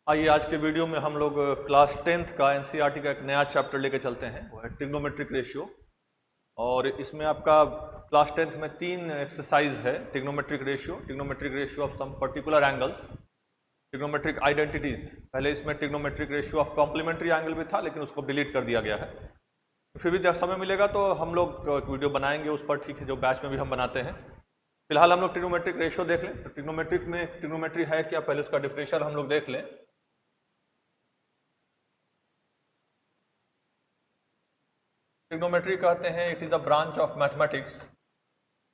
आइए आज के वीडियो में हम लोग क्लास 10th का एनसीईआरटी का एक नया चैप्टर लेके चलते हैं, वो है ट्रिग्नोमेट्रिक रेशियो। और इसमें आपका क्लास 10th में 3 एक्सरसाइज है। Trigonometric ratio of some particular angles, trigonometric identities. पहले इसमें trigonometric ratio of complementary angle भी था, लेकिन उसको डिलीट कर दिया गया है। फिर भी जब समय मिलेगा तो हम लोग वीडियो बनाएंगे उस पर, ठीक है, जो बैच में भी हम बनाते हैं। फिलहाल हम लोग ट्रिग्नोमेट्रिक रेशियो देख लें। तो ट्रिग्नोमेट्रिक में ट्रिग्नोमेट्री है क्या, पहले उसका डिफरेंशियल हम लोग देख लें। ट्रिग्नोमेट्री कहते हैं it is a branch of mathematics,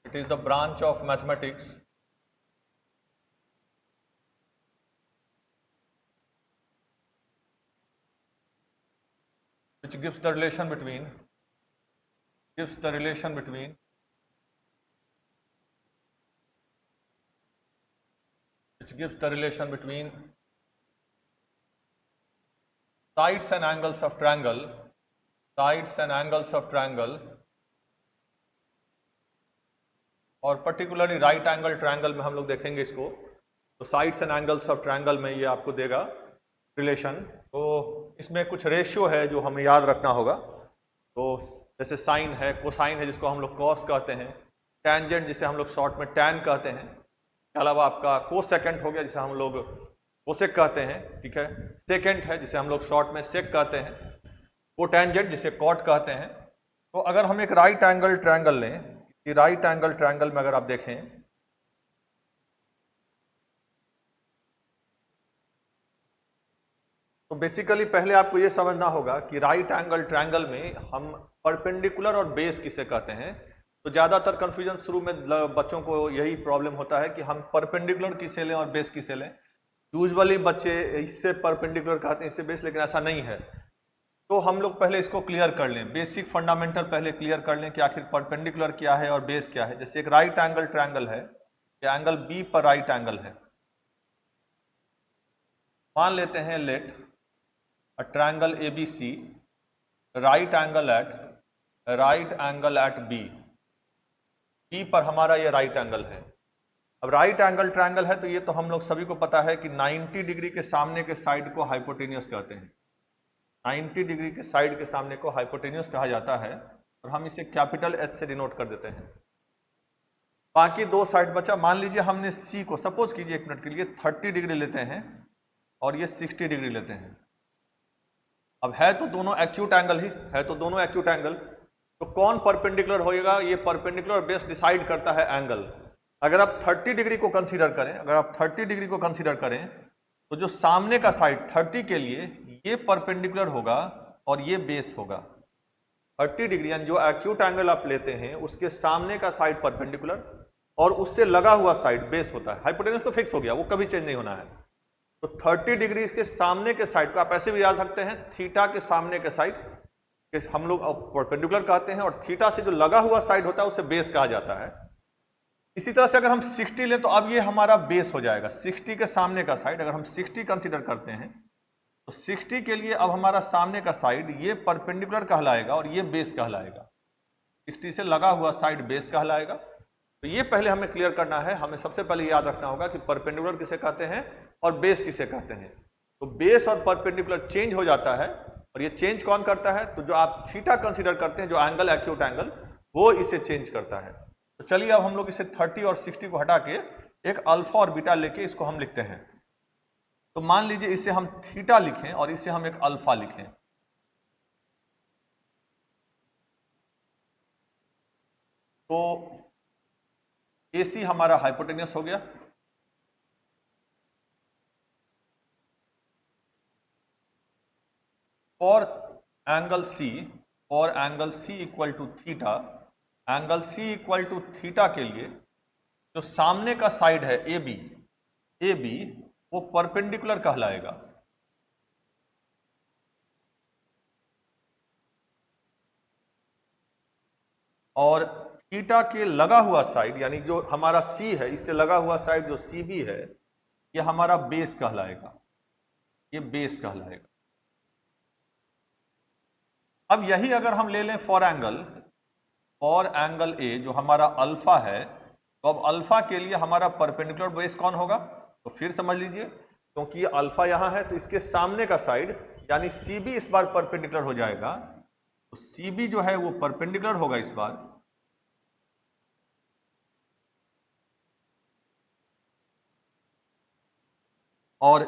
it is the branch of mathematics which gives the relation between which gives the relation between sides and angles of triangle, और पर्टिकुलरली राइट एंगल ट्रायंगल में हम लोग देखेंगे इसको। तो sides and angles of triangle में ये आपको देगा रिलेशन। तो इसमें कुछ रेशियो है जो हमें याद रखना होगा। तो जैसे साइन है, कोसाइन है जिसको हम लोग कॉस कहते हैं, टेंजेंट जिसे हम लोग शॉर्ट में टैन कहते हैं, इसके अलावा आपका कोसेकेंट हो गया जिसे हम लोग कोसेक कहते हैं, ठीक है। सेकेंट है जिसे हम लोग शॉर्ट में सेक कहते हैं, कोटेंजेंट जिसे कॉट कहते हैं। तो अगर हम एक राइट एंगल ट्रायंगल लें, कि राइट एंगल ट्रायंगल में अगर आप देखें तो बेसिकली पहले आपको यह समझना होगा कि राइट एंगल ट्रायंगल में हम परपेंडिकुलर और बेस किसे कहते हैं। तो ज़्यादातर कन्फ्यूजन शुरू में बच्चों को यही प्रॉब्लम होता है कि हम परपेंडिकुलर किसे लें और बेस किसे लें। यूजुअली बच्चे इससे परपेंडिकुलर कहते हैं, इससे बेस, लेकिन ऐसा नहीं है। तो हम लोग पहले इसको क्लियर कर लें, बेसिक फंडामेंटल पहले क्लियर कर लें कि आखिर परपेंडिकुलर क्या है और बेस क्या है। जैसे एक राइट एंगल ट्रायंगल है, ये एंगल बी पर राइट एंगल है। मान लेते हैं late a triangle ABC right angle at B, B पर हमारा ये राइट एंगल है। अब राइट एंगल ट्रायंगल है तो ये तो हम लोग सभी को पता है कि 90 डिग्री के सामने के साइड को हाइपोटेन्यूस कहते हैं। 90 डिग्री के साइड के सामने को हाइपोटेन्यूस कहा जाता है, और हम इसे कैपिटल H से डिनोट कर देते हैं। बाकी दो साइड बचा। मान लीजिए हमने C को, सपोज कीजिए एक मिनट के लिए, 30 डिग्री लेते हैं और ये 60 डिग्री लेते हैं। अब है तो दोनों एक्यूट एंगल ही है, तो दोनों एक्यूट एंगल, तो कौन परपेंडिकुलर होएगा, ये परपेंडिकुलर बेस डिसाइड करता है एंगल। अगर आप 30 डिग्री को कंसीडर करें, तो जो सामने का साइड 30 के लिए ये परपेंडिकुलर होगा और ये बेस होगा। 30 डिग्री यानी जो एक्यूट एंगल आप लेते हैं उसके सामने का साइड परपेंडिकुलर और उससे लगा हुआ साइड बेस होता है। हाइपोटेन्यूस तो फिक्स हो गया, वो कभी चेंज नहीं होना है। तो 30 डिग्री के सामने के साइड को आप ऐसे भी याद सकते हैं, थीटा के सामने के साइड के हम लोग परपेंडिकुलर कहते हैं, और थीटा से जो लगा हुआ साइड होता है उसे बेस कहा जाता है। इसी तरह से अगर हम 60 लें तो अब ये हमारा बेस हो जाएगा। 60 के सामने का साइड अगर हम 60 कंसीडर करते हैं तो 60 के लिए अब हमारा सामने का साइड ये परपेंडिकुलर कहलाएगा और ये बेस कहलाएगा। 60 से लगा हुआ साइड बेस कहलाएगा। तो ये पहले हमें क्लियर करना है। हमें सबसे पहले याद रखना होगा कि परपेंडिकुलर किसे कहते हैं और बेस किसे कहते हैं। तो बेस और परपेंडिकुलर चेंज हो जाता है, और ये चेंज कौन करता है, तो जो आप थीटा कंसीडर करते हैं, जो एंगल एक्यूट एंगल, वो इसे चेंज करता है। तो चलिए अब हम लोग इसे 30 और 60 को हटा के एक अल्फा और बीटा लेके इसको हम लिखते हैं। तो मान लीजिए इसे हम थीटा लिखें और इसे हम एक अल्फा लिखें। तो AC हमारा हाइपोटेन्यूस हो गया, और angle C equal to theta, angle C equal to theta के लिए जो सामने का साइड है AB वो परपेंडिकुलर कहलाएगा। और थीटा के लगा हुआ साइड यानी जो हमारा C है, इससे लगा हुआ साइड जो CB है, ये हमारा बेस कहलाएगा, ये बेस कहलाएगा। अब यही अगर हम ले लें फॉर एंगल A जो हमारा अल्फा है, तो अब अल्फा के लिए हमारा परपेंडिकुलर बेस कौन होगा, तो फिर समझ लीजिए। क्योंकि ये अल्फा यहां है तो इसके सामने का साइड यानी सी बी इस बार परपेंडिकुलर हो जाएगा, तो सी बी जो है वो परपेंडिकुलर होगा इस बार, और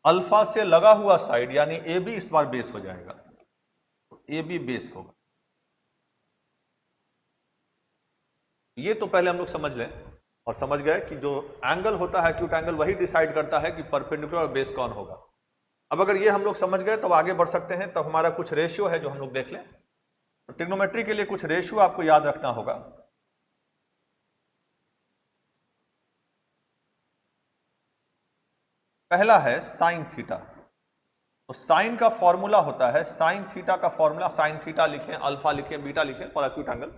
अल्फा से लगा हुआ साइड यानी ए बी इस बार बेस हो जाएगा, तो ए बी बेस होगा। ये तो पहले हम लोग समझ लें और समझ गए कि जो एंगल होता है एक्यूट एंगल वही डिसाइड करता है कि परपेंडिकुलर और बेस कौन होगा। अब अगर ये हम लोग समझ गए तो आगे बढ़ सकते हैं। तब हमारा कुछ रेशियो है जो हम लोग देख लें। तो ट्रिग्नोमेट्री के लिए कुछ रेशियो आपको याद रखना होगा। पहला है साइन थीटा। तो साइन का फॉर्मूला होता है, साइन थीटा का फॉर्मूला, साइन थीटा लिखें, अल्फा लिखें, बीटा लिखें for acute angle.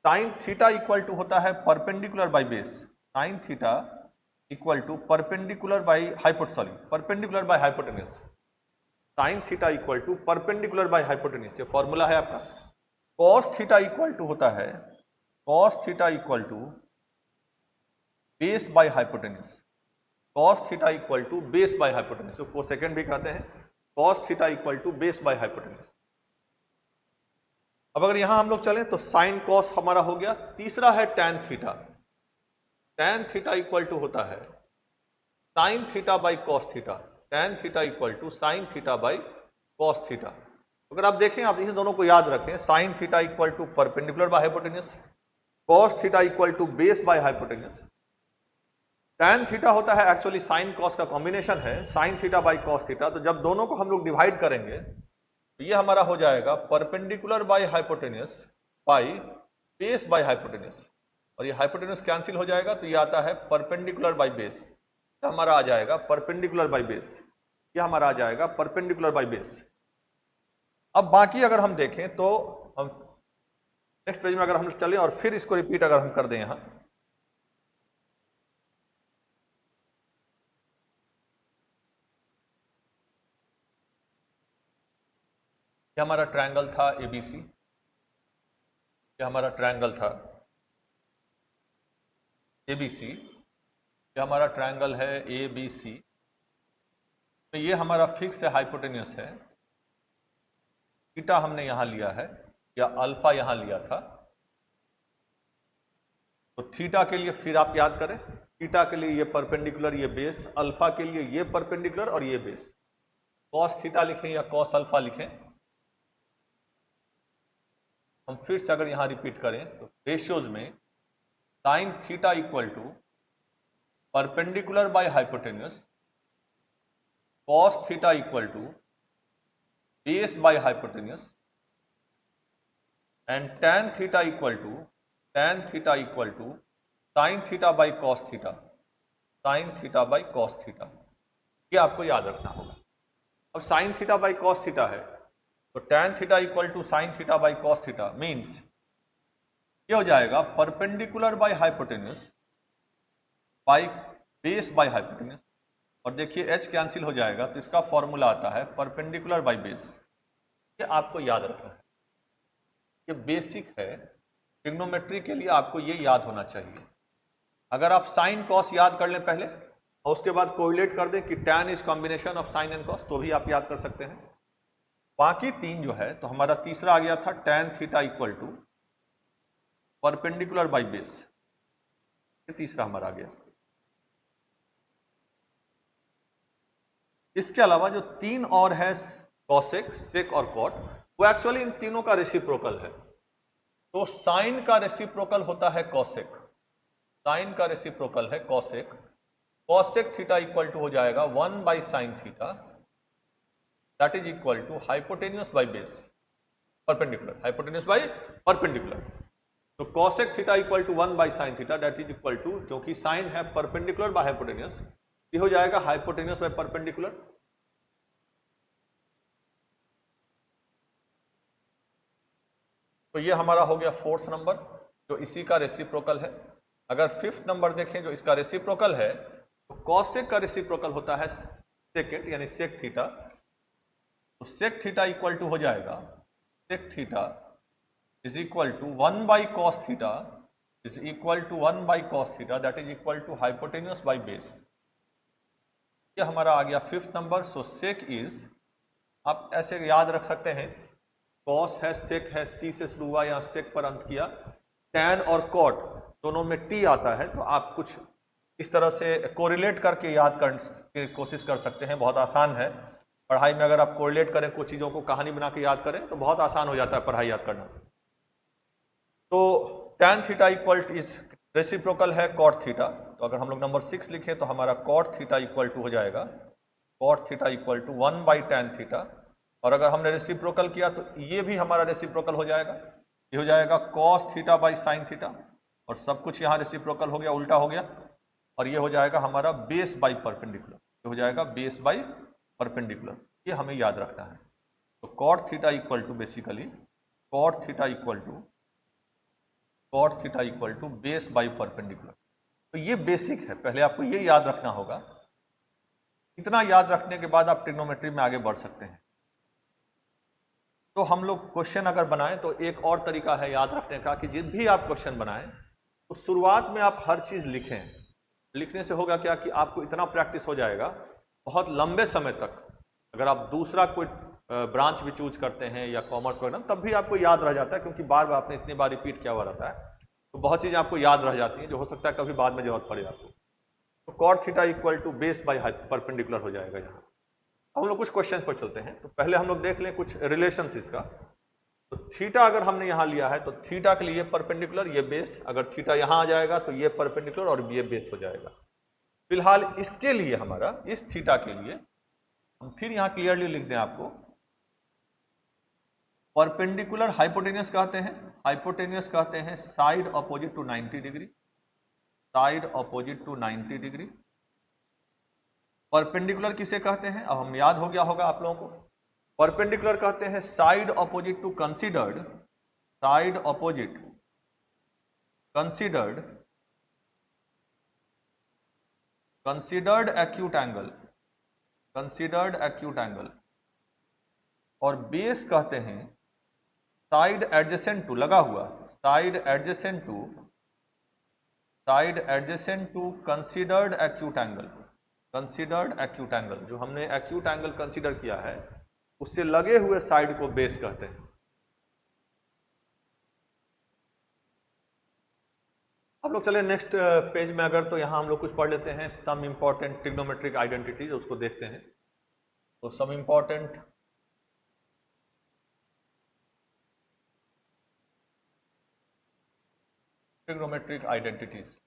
Sine theta equal to होता है perpendicular by base. Sine theta equal to perpendicular by perpendicular by hypotenuse. Sine theta equal to perpendicular by hypotenuse, ये formula है आपका। Cos theta equal to होता है, cos theta equal to base by hypotenuse. Cos theta equal to base by hypotenuse, को second भी कहते हैं। Cos theta equal to base by hypotenuse. अब अगर यहां हम लोग चलें तो साइन कॉस हमारा हो गया। तीसरा है tan theta. Tan theta equal to होता है sine theta by cos theta. Tan theta equal to sine theta by cos theta. अगर आप देखें, आप इन दोनों को याद रखें, sine theta equal to perpendicular by hypotenuse, cos theta equal to base by hypotenuse. Tan theta होता है एक्चुअली साइन कॉस का कॉम्बिनेशन है, sine theta by cos theta. तो जब दोनों को हम लोग डिवाइड करेंगे तो ये हमारा हो जाएगा perpendicular by hypotenuse by base by hypotenuse, और ये हाइपोटेन्यूज कैंसिल हो जाएगा तो ये आता है परपेंडिकुलर बाय बेस। तो हमारा आ जाएगा परपेंडिकुलर बाय बेस, ये हमारा आ जाएगा परपेंडिकुलर बाय बेस। अब बाकी अगर हम देखें तो हम नेक्स्ट पेज में अगर हम चलें और फिर इसको रिपीट अगर हम कर दें यहां, ये हमारा ट्रायंगल था एबीसी, ये हमारा ट्रायंगल था एबीसी, ये हमारा ट्रायंगल है एबीसी। तो ये हमारा फिक्स है, हाइपोटेन्यूस है। थीटा हमने यहां लिया है या अल्फा यहां लिया था। तो थीटा के लिए फिर आप याद करें, थीटा के लिए ये परपेंडिकुलर, ये बेस, अल्फा के लिए ये परपेंडिकुलर और ये बेस। कॉस थीटा लिखें या कॉस अल्फा लिखें। हम फिर से अगर यहां रिपीट करें तो रेशियोज में sine theta equal to perpendicular by hypotenuse, cos theta equal to base by hypotenuse, and tan theta equal to sine theta by cos theta, sine theta by cos theta. ये आपको याद रखना होगा। अब sine theta by cos theta है तो tan theta equal to sine theta by cos theta means ये हो जाएगा perpendicular by hypotenuse by base by hypotenuse. और देखिए h कैंसिल हो जाएगा तो इसका फॉर्मूला आता है परपेंडिकुलर बाई बेस। ये आपको याद रखना है, ये बेसिक है ट्रिग्नोमेट्री के लिए, आपको ये याद होना चाहिए। अगर आप साइन कॉस याद कर लें पहले और उसके बाद कोरिलेट कर दें कि tan is combination of sine and cos, तो भी आप याद कर सकते हैं। बाकी तीन जो है, तो हमारा तीसरा आ गया था tan theta equal to perpendicular by base, ये तीसरा हमारा आ गया। इसके अलावा जो तीन और है कॉसेक, सेक और कॉट, वो एक्चुअली इन तीनों का रेसिप्रोकल है। तो साइन का रेसिप्रोकल होता है कॉसेक, साइन का रेसिप्रोकल है cosec. Cosec theta equal to हो जाएगा 1 by sine theta, that is equal to hypotenuse by base, perpendicular, hypotenuse by perpendicular. तो cosec theta equal to 1 by sine theta, that is equal to, क्योंकि sine है perpendicular by hypotenuse, ये हो जाएगा hypotenuse by perpendicular. तो ये हमारा हो गया फोर्थ नंबर जो इसी का रेसिप्रोकल है। अगर फिफ्थ नंबर देखें जो इसका रेसिप्रोकल है, तो कॉसेक का रेसिप्रोकल होता है सेकेंड यानी सेक थीटा। तो सेक थीटा इक्वल टू हो जाएगा, sec theta is equal to 1 by cos theta is equal to 1 by cos theta, that is equal to hypotenuse by base. ये हमारा आ गया 5th number. So sec is, आप ऐसे याद रख सकते हैं, कॉस है, सेक है, सी से शुरू हुआ, यहाँ सेक पर अंत किया। टैन और कॉट दोनों में टी आता है, तो आप कुछ इस तरह से कोरिलेट करके याद करने की कोशिश कर सकते हैं। बहुत आसान है पढ़ाई में, अगर आप कोरिलेट करें कुछ चीज़ों को, कहानी बना के याद करें तो बहुत आसान हो जाता है पढ़ाई याद करना। तो tan theta equal is reciprocal है कॉट थीटा, तो अगर हम लोग नंबर 6 लिखें तो हमारा कॉट थीटा इक्वल टू हो जाएगा, cot theta equal to 1/tan theta. और अगर हमने रेसिप्रोकल किया तो ये भी हमारा रेसिप्रोकल हो जाएगा, ये हो जाएगा cos theta by sine theta, और सब कुछ यहाँ रेसिप्रोकल हो गया, उल्टा हो गया, और ये हो जाएगा हमारा बेस बाई परपेंडिकुलर, ये हो जाएगा बेस बाई परपेंडिकुलर। ये हमें याद रखना है। तो cot theta equal to basically cot theta equal to base by perpendicular. तो ये बेसिक है, पहले आपको ये याद रखना होगा। इतना याद रखने के बाद आप ट्रिग्नोमेट्री में आगे बढ़ सकते हैं। तो हम लोग क्वेश्चन अगर बनाएं तो एक और तरीका है याद रखने का कि जब भी आप क्वेश्चन बनाएं तो शुरुआत में आप हर चीज़ लिखें। लिखने से होगा क्या कि आपको इतना प्रैक्टिस हो जाएगा बहुत लंबे समय तक। अगर आप दूसरा कोई ब्रांच भी चूज करते हैं या कॉमर्स वगैरह, तब भी आपको याद रह जाता है, क्योंकि बार बार आपने इतनी बार रिपीट किया हुआ रहता है, तो बहुत चीज़ें आपको याद रह जाती हैं जो हो सकता है कभी बाद में जरूरत पड़े आपको। तो cot theta equal to base by perpendicular हो जाएगा यहाँ। हम लोग कुछ क्वेश्चन पर चलते हैं, तो पहले हम लोग देख लें कुछ रिलेशन इसका। तो थीटा अगर हमने यहाँ लिया है तो थीटा के लिए परपेंडिकुलर ये बेस, अगर थीटा यहाँ आ जाएगा तो ये परपेंडिकुलर और ये बेस हो जाएगा। फिलहाल इसके लिए हमारा, इस थीटा के लिए हम फिर यहाँ क्लियरली लिख दें आपको, परपेंडिकुलर हाइपोटेनियस कहते हैं, हाइपोटेनियस कहते हैं side opposite to 90 degree, side opposite to 90 degree. Perpendicular किसे कहते हैं, अब हम याद हो गया होगा आप लोगों को। परपेंडिकुलर कहते हैं side opposite to considered, side opposite considered acute angle, considered acute angle. और बेस कहते हैं साइड एडजेसेंट टू, लगा हुआ, side adjacent to considered acute angle, considered acute angle. जो हमने एक्यूट एंगल कंसीडर किया है उससे लगे हुए साइड को बेस कहते हैं। अब लोग चले नेक्स्ट पेज में, अगर तो यहाँ हम लोग कुछ पढ़ लेते हैं, सम इंपॉर्टेंट ट्रिग्नोमेट्रिक आइडेंटिटीज, उसको देखते हैं। तो सम इंपॉर्टेंट ट्रिग्नोमेट्रिक आइडेंटिटीज।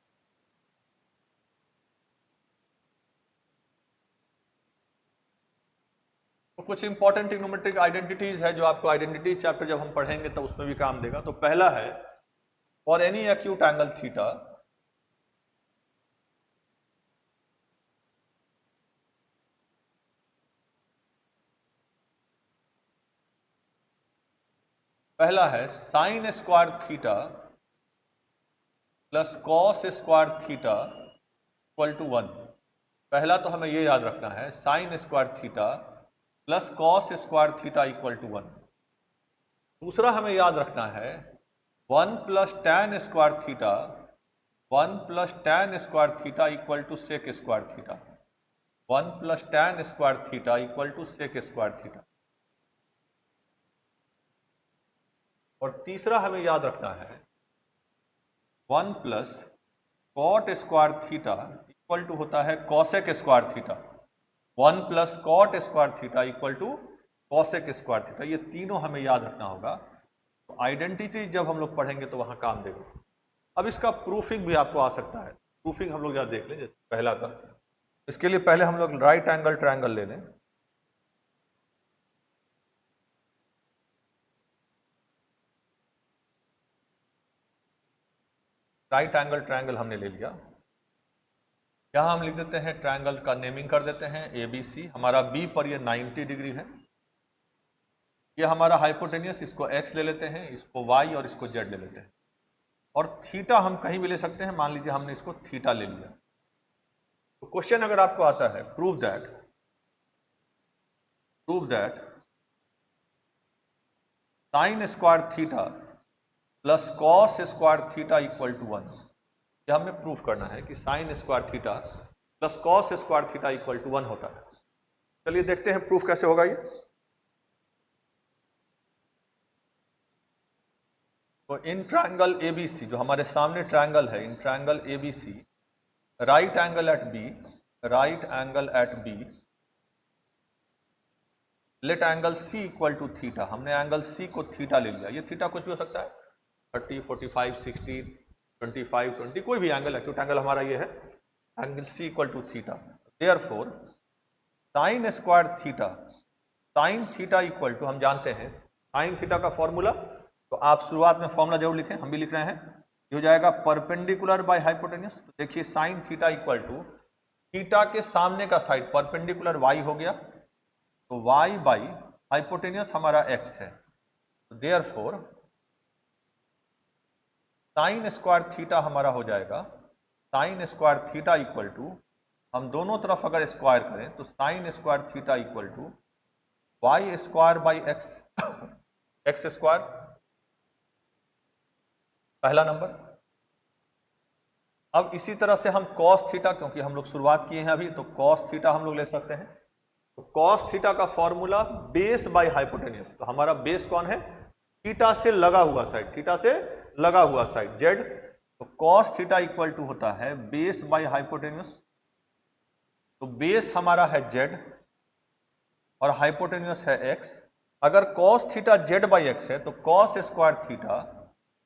तो कुछ इंपॉर्टेंट ट्रिग्नोमेट्रिक आइडेंटिटीज है जो आपको आइडेंटिटी चैप्टर जब हम पढ़ेंगे तो उसमें भी काम देगा। तो पहला है, for any acute angle theta, पहला है sine square theta plus cos square theta equal to 1। पहला तो हमें ये याद रखना है, sine square theta plus cos square theta equal to 1। दूसरा हमें याद रखना है 1 plus tan square theta, 1 plus tan square theta equal to sec square theta, 1 plus tan square theta equal to sec square theta. और तीसरा हमें याद रखना है 1 plus cot square theta equal to होता है cosec square theta, 1 plus cot square theta equal to cosec square theta. ये तीनों हमें याद रखना होगा। तो आइडेंटिटी जब हम लोग पढ़ेंगे तो वहाँ काम देगा। अब इसका प्रूफिंग भी आपको आ सकता है, प्रूफिंग हम लोग यहाँ देख लें। जैसे पहला का, इसके लिए पहले हम लोग राइट एंगल ट्रायंगल ले लें। राइट एंगल ट्रायंगल हमने ले लिया। यहाँ हम लिख देते हैं, ट्रायंगल का नेमिंग कर देते हैं ABC। हमारा B पर ये 90 डिग्री है। ये हमारा हाइपोटेनियस, इसको X ले लेते हैं, इसको Y और इसको Z ले लेते हैं। और थीटा हम कहीं भी ले सकते हैं, मान लीजिए हमने इसको थीटा ले लिया। तो क्वेश्चन अगर आपको आता है, prove that sine square theta plus cos square theta equal to 1। यह हमें प्रूफ करना है कि sine square theta plus cos square theta equal to 1 होता है। चलिए देखते हैं प्रूफ कैसे होगा ये। तो इन ट्रायंगल एबीसी, जो हमारे सामने ट्रायंगल है, in triangle ABC, right angle at B, right angle at B, let angle C equal to theta. हमने एंगल सी को थीटा ले लिया। ये थीटा कुछ भी हो सकता है, 30, 45, 60, 25, 20, कोई भी एंगल, एक्यूट एंगल हमारा ये है। Angle C equal to theta, therefore sine square theta, sine theta equal to, हम जानते हैं साइन थीटा का फॉर्मूला, तो आप शुरुआत में फॉर्मूला जरूर लिखें, हम भी लिख रहे हैं। ये हो जाएगा परपेंडिकुलर बाय हाइपोटेन्यूस। तो देखिए sine theta equal to theta के सामने का साइड परपेंडिकुलर y हो गया, तो y बाई हाइपोटेन्यूस हमारा x है। तो देयरफॉर साइन स्क्वायर थीटा हमारा हो जाएगा, sine square theta equal to, हम दोनों तरफ अगर स्क्वायर करें तो sine square theta equal to Y square by X square, पहला नंबर। अब इसी तरह से हम कॉस थीटा, क्योंकि हम लोग शुरुआत किए हैं अभी, तो कॉस थीटा हम लोग ले सकते हैं। तो कॉस थीटा का फॉर्मूला बेस बाय हाइपोटेन्यूस। तो हमारा बेस कौन है, थीटा से लगा हुआ साइड, थीटा से लगा हुआ साइड जेड। तो कॉस थीटा इक्वल टू होता है बेस बाय हाइपोटेन्यूस। तो बेस हमारा है जेड और हाइपोटेन्यूस है एक्स। अगर cos theta Z by X है तो कॉस स्क्वायर थीटा,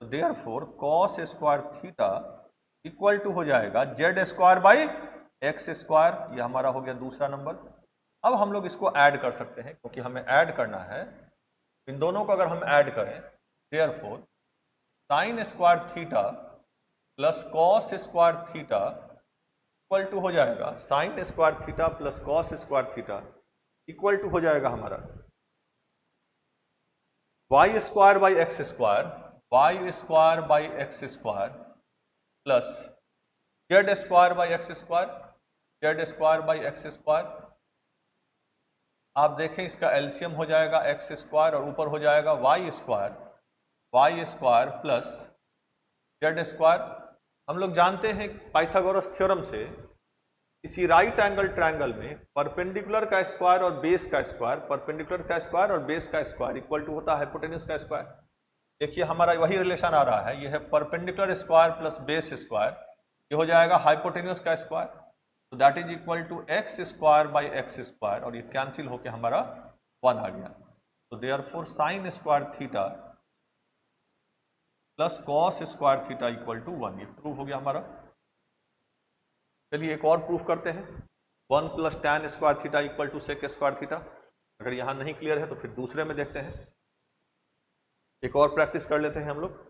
तो therefore cos square theta equal to हो जाएगा Z square by X square. ये हमारा हो गया दूसरा नंबर। अब हम लोग इसको ऐड कर सकते हैं, क्योंकि हमें ऐड करना है। इन दोनों को अगर हम ऐड करें, therefore sine square theta plus cos square theta equal to हो जाएगा sine square theta plus cos square theta equal to हो जाएगा हमारा Y square by X square, Y square by X square plus Z square by X square, Z square by X square. आप देखें इसका LCM हो जाएगा x square और ऊपर हो जाएगा Y square plus Z square. हम लोग जानते हैं पाइथागोरस थ्योरम से, इसी राइट एंगल ट्रायंगल में परपेंडिकुलर का स्क्वायर और बेस का स्क्वायर, परपेंडिकुलर का स्क्वायर और बेस का स्क्वायर इक्वल टू होता है हाइपोटेन्यूस का स्क्वायर। देखिए हमारा वही रिलेशन आ रहा है, ये है perpendicular square plus base square, ये हो जाएगा हाइपोटेन्यूस का स्क्वायर। तो that is equal to x square by X square, और ये कैंसिल होकर हमारा 1 आ गया। तो therefore sine square theta plus cos square theta equal to 1, ये प्रूफ हो गया हमारा। चलिए एक और प्रूफ करते हैं, 1 plus tan square theta equal to sec square theta. अगर यहाँ नहीं क्लियर है तो फिर दूसरे में देखते हैं, एक और प्रैक्टिस कर लेते हैं हम लोग।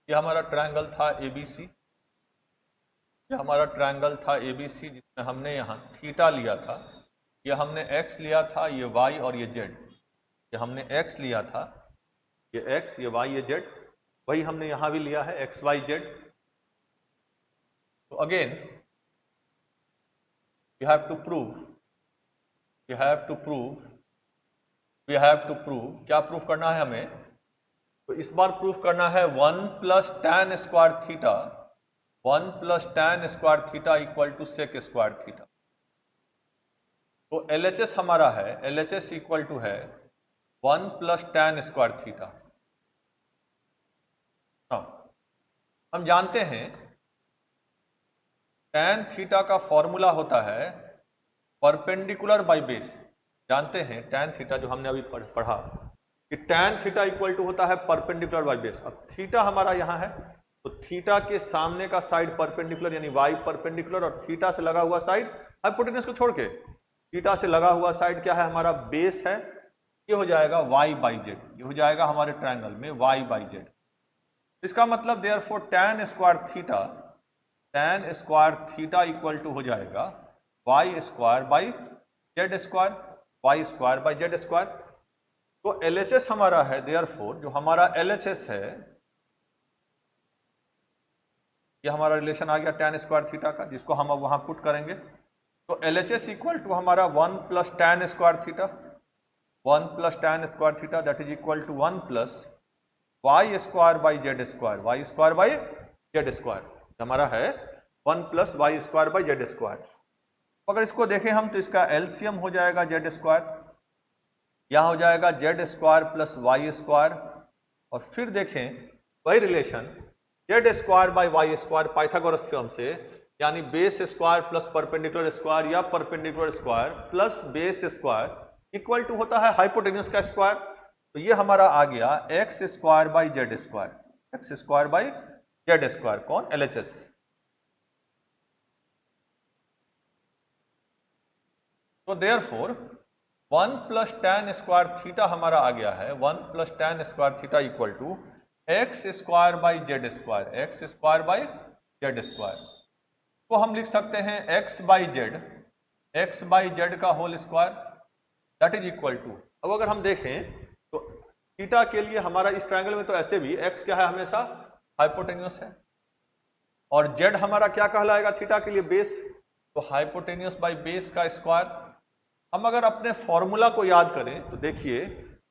यह हमारा ट्रायंगल था एबीसी, यह हमारा ट्रायंगल था एबीसी जिसमें हमने यहाँ थीटा लिया था, यह हमने एक्स लिया था, ये वाई और ये जेड। ये हमने एक्स लिया था, ये एक्स, ये वाई, ये जेड। वही हमने यहाँ भी लिया है, एक्स वाई जेड। तो again you have to prove, you have to prove, we have to prove, क्या प्रूफ करना है हमें? तो इस बार प्रूफ करना है 1 plus tan square theta, 1 plus tan square theta equal to sec square theta. तो LHS हमारा है, LHS इक्वल टू है 1 प्लस टैन स्क्वायर थीटा। हम जानते हैं टैन थीटा का फॉर्मूला होता है परपेंडिकुलर बाई बेस। जानते हैं टैन थीटा, जो हमने अभी पढ़ा कि टैन थीटा इक्वल टू होता है परपेंडिकुलर बाई बेस। अब थीटा हमारा यहाँ है, तो थीटा के सामने का साइड परपेंडिकुलर यानी वाई परपेंडिकुलर, और थीटा से लगा हुआ साइड हाइपोटेन्यूस को छोड़ के, थीटा से लगा हुआ साइड क्या है हमारा, बेस है। ये हो जाएगा वाई बाई जेड, ये हो जाएगा हमारे ट्रायंगल में वाई बाई जेड। इसका मतलब therefore tan square theta, tan square theta equal to हो जाएगा Y square by Z square, Y square by Z square. तो LHS हमारा है, देयरफॉर जो हमारा LHS है ये हमारा रिलेशन आ गया tan स्क्वायर थीटा का, जिसको हम अब वहाँ पुट करेंगे। तो LHS इक्वल टू हमारा 1 plus tan square theta, 1 plus tan square theta that is equal to 1 plus Y square by Z square, Y square by Z square हमारा है 1 plus Y square by Z square. अगर इसको देखें हम तो इसका LCM हो जाएगा जेड स्क्वायर, यहाँ हो जाएगा Z square plus Y square, और फिर देखें वही relation z square by Y square Pythagoras theorem से, यानी base square plus perpendicular square या perpendicular square plus base square equal to होता है हाइपोटेन्यूज का स्क्वायर। तो ये हमारा आ गया X square by Z square, x square by Z square, कौन? LHS। तो therefore 1 plus tan square theta हमारा आ गया है 1 plus tan square theta equal to x square by Z square, x square by Z square को हम लिख सकते हैं एक्स बाई जेड का whole square that is equal to. अब अगर हम देखें तो थीटा के लिए हमारा इस ट्रायंगल में तो ऐसे भी एक्स क्या है, हमेशा हाइपोटेन्यूस है, और जेड हमारा क्या कहलाएगा थीटा के लिए? बेस। तो हाइपोटेन्यूस बाई बेस का स्क्वायर। हम अगर अपने फॉर्मूला को याद करें तो देखिए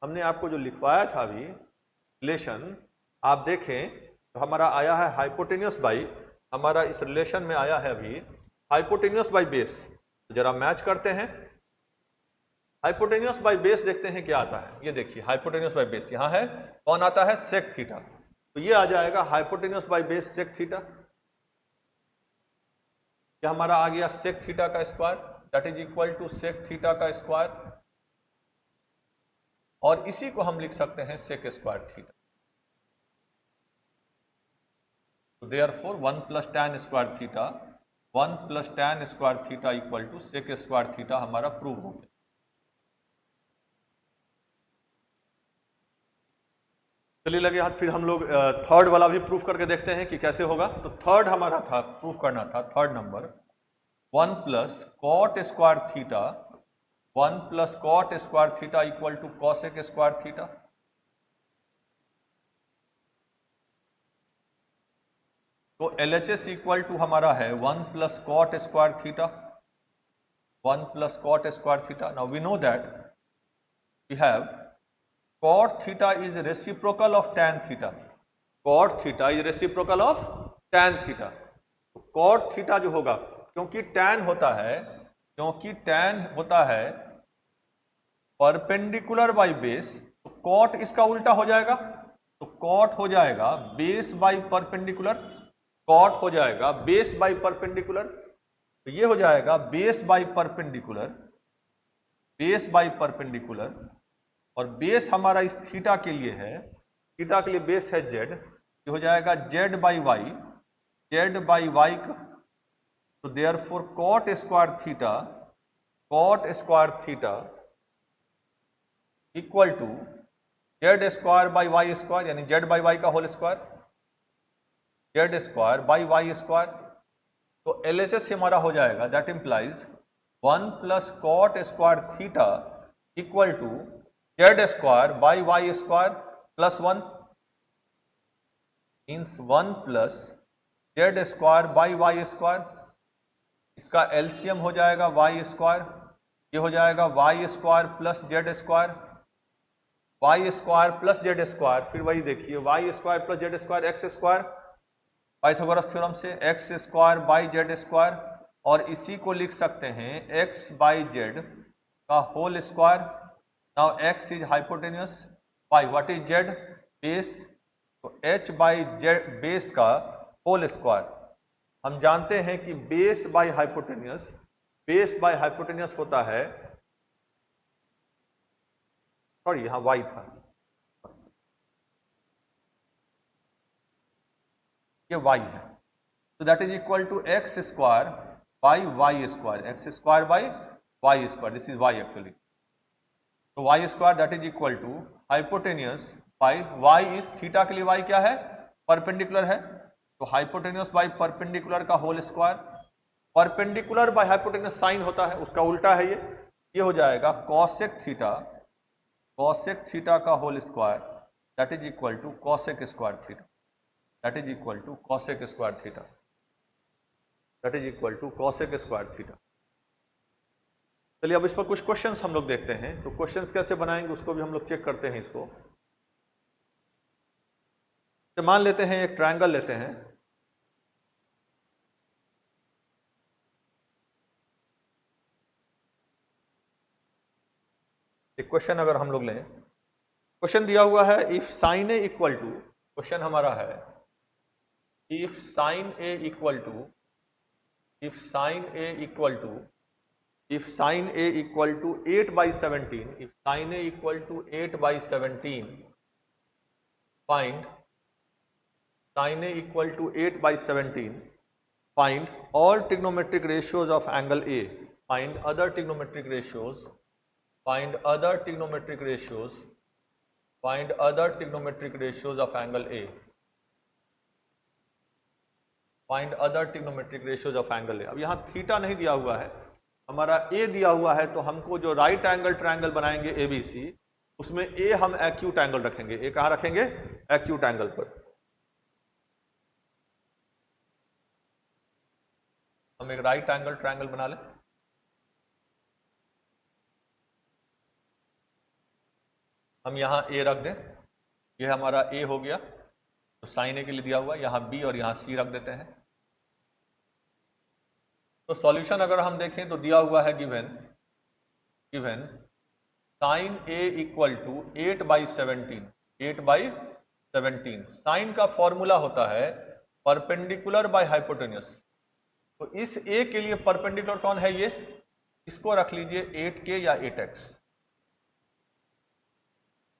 हमने आपको जो लिखवाया था अभी रिलेशन, आप देखें तो हमारा आया है हाइपोटेन्यूस बाई, हमारा इस रिलेशन में आया है अभी हाइपोटेन्यूस बाई बेस। तो जरा मैच करते हैं, हाइपोटेन्यूस बाई बेस देखते हैं क्या आता है। ये देखिए हाइपोटेन्यूस बाई बेस यहाँ है, कौन आता है? Sec theta. तो ये आ जाएगा hypotenuse by base sec theta, क्या हमारा आ गया सेक थीटा का square that is equal to sec theta का स्क्वायर, और इसी को हम लिख सकते हैं सेक स्क्वायर थीटा। तो therefore 1 plus tan square theta, 1 plus tan square theta equal to sec square theta हमारा प्रूव हो गया। चलिए लगे हाथ, फिर हम लोग थर्ड वाला भी प्रूफ करके देखते हैं कि कैसे होगा। तो थर्ड हमारा था, प्रूफ करना था, third number 1 plus cot square theta, 1 plus cot square theta equal to cosec square theta. तो LHS इक्वल टू हमारा है 1 plus cot square theta, 1 plus cot square theta. Now we know that we have cot theta is reciprocal of tan theta, cot theta is reciprocal of tan theta। तो cot theta जो होगा, क्योंकि tan होता है perpendicular by base, तो cot इसका उल्टा हो जाएगा, तो cot हो जाएगा बेस बाई परपेंडिकुलर, cot हो जाएगा बेस बाई परपेंडिकुलर। तो ये हो जाएगा base by perpendicular, base by perpendicular, और बेस हमारा इस थीटा के लिए है, थीटा के लिए बेस है जेड, ये हो जाएगा Z by Y, Z by Y का। तो therefore cot square theta equal to Z square by Y square, यानी जेड बाई वाई का whole square, Z square by Y square. तो LHS हमारा हो जाएगा that implies 1 plus cot square theta equal to Z square by Y square plus 1, means 1 plus Z square by Y square, इसका LCM हो जाएगा Y square, ये हो जाएगा Y square plus Z square, Y square plus Z square, फिर वही देखिए y square plus Z square x square Pythagoras theorem से, x square by Z square, और इसी को लिख सकते हैं एक्स बाई जेड का whole square. Now x is hypotenuse by what is z? Base. तो h बाई जेड बेस का होल स्क्वायर, हम जानते हैं कि बेस बाई हाइपोटेन्यूस होता है, सॉरी यहाँ y था, ये y है। तो that is equal to x square by Y square, x square by Y square, this is y actually. तो y square that is equal to hypotenuse by y is theta के लिए y क्या है? Perpendicular है, तो hypotenuse by perpendicular का whole square, perpendicular by hypotenuse sine होता है, उसका उल्टा है ये हो जाएगा कॉसेक थीटा का whole square that is equal to cosec square theta, that is equal to cosec square theta. That is equal to cosec square theta. चलिए अब इस पर कुछ क्वेश्चंस हम लोग देखते हैं। तो क्वेश्चंस कैसे बनाएंगे उसको भी हम लोग चेक करते हैं। इसको तो मान लेते हैं एक ट्रायंगल लेते हैं। एक क्वेश्चन अगर हम लोग लें, क्वेश्चन दिया हुआ है if sine A equal to, question हमारा है if sine A equal to, if sine A equal to, if sin A equal to 8/17, if sin A equal to 8/17, find sin A equal to 8/17, find all trigonometric ratios of angle A, find other trigonometric ratios, find other trigonometric ratios, find other trigonometric ratios of angle A, find other trigonometric ratios of angle A। अब यहाँ theta नहीं दिया हुआ है, हमारा ए दिया हुआ है, तो हमको जो राइट एंगल ट्रायंगल बनाएंगे एबीसी, उसमें ए हम एक्यूट एंगल रखेंगे। ए कहां रखेंगे? एक्यूट एंगल पर। हम एक राइट एंगल ट्रायंगल बना लें। हम यहां ए रख दें, ये हमारा ए हो गया, तो साइन ए के लिए दिया हुआ, यहां बी और यहां सी रख देते हैं। तो सॉल्यूशन अगर हम देखें तो दिया हुआ है given sine A equal to 8/17, 8/17। Sine का फॉर्मूला होता है परपेंडिकुलर बाय हाइपोटेन्यूस। तो इस ए के लिए परपेंडिकुलर कौन है? ये, इसको रख लीजिए 8k या 8x,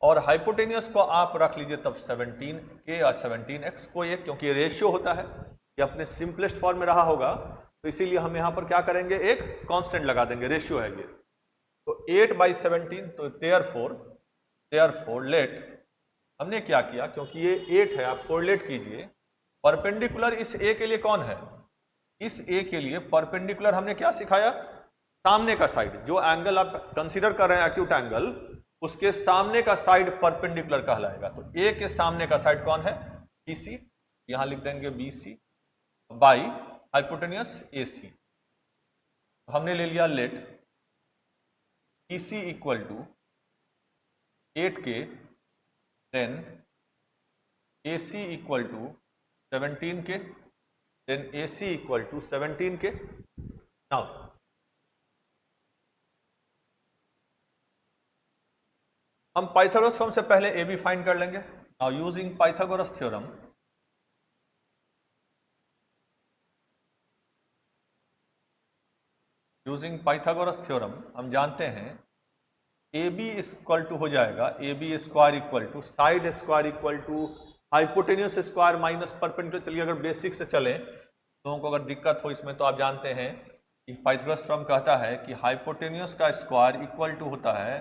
और हाइपोटेन्यूस को आप रख लीजिए तब 17k या 17x को एक, क्योंकि ये रेशियो होता है, ये अपने सिंपलेस्ट फॉर्म में रहा होगा, तो इसीलिए हम यहां पर क्या करेंगे, एक कांस्टेंट लगा देंगे, रेशियो है ये। तो 8/17, तो देयरफॉर लेट, हमने क्या किया, क्योंकि ये 8 है, आप कोरिलेट कीजिए, परपेंडिकुलर इस ए के लिए कौन है? इस ए के लिए परपेंडिकुलर हमने क्या सिखाया? सामने का साइड, जो एंगल आप कंसीडर कर रहे हैं एक्यूट एंगल, उसके सामने का साइड परपेंडिकुलर कहलाएगा। तो ए के सामने का साइड कौन है? BC, यहां लिख देंगे BC बाई हाइपोटेन्यूस AC। तो हमने ले लिया let BC equal to 8k, then AC equal to 17k, then AC equal to 17k। Now हम पाइथागोरस थ्योरम से पहले ए बी फाइंड कर लेंगे। Now using Pythagoras theorem, using Pythagoras theorem हम जानते हैं ए बी इक्वल टू हो जाएगा A B square equal to side square equal to hypotenuse square minus perpendicular. चलिए अगर बेसिक से चलें, लोगों को अगर दिक्कत हो इसमें, तो आप जानते हैं कि पाइथागोरस थ्योरम कहता है कि हाइपोटेन्यूस का स्क्वायर इक्वल टू होता है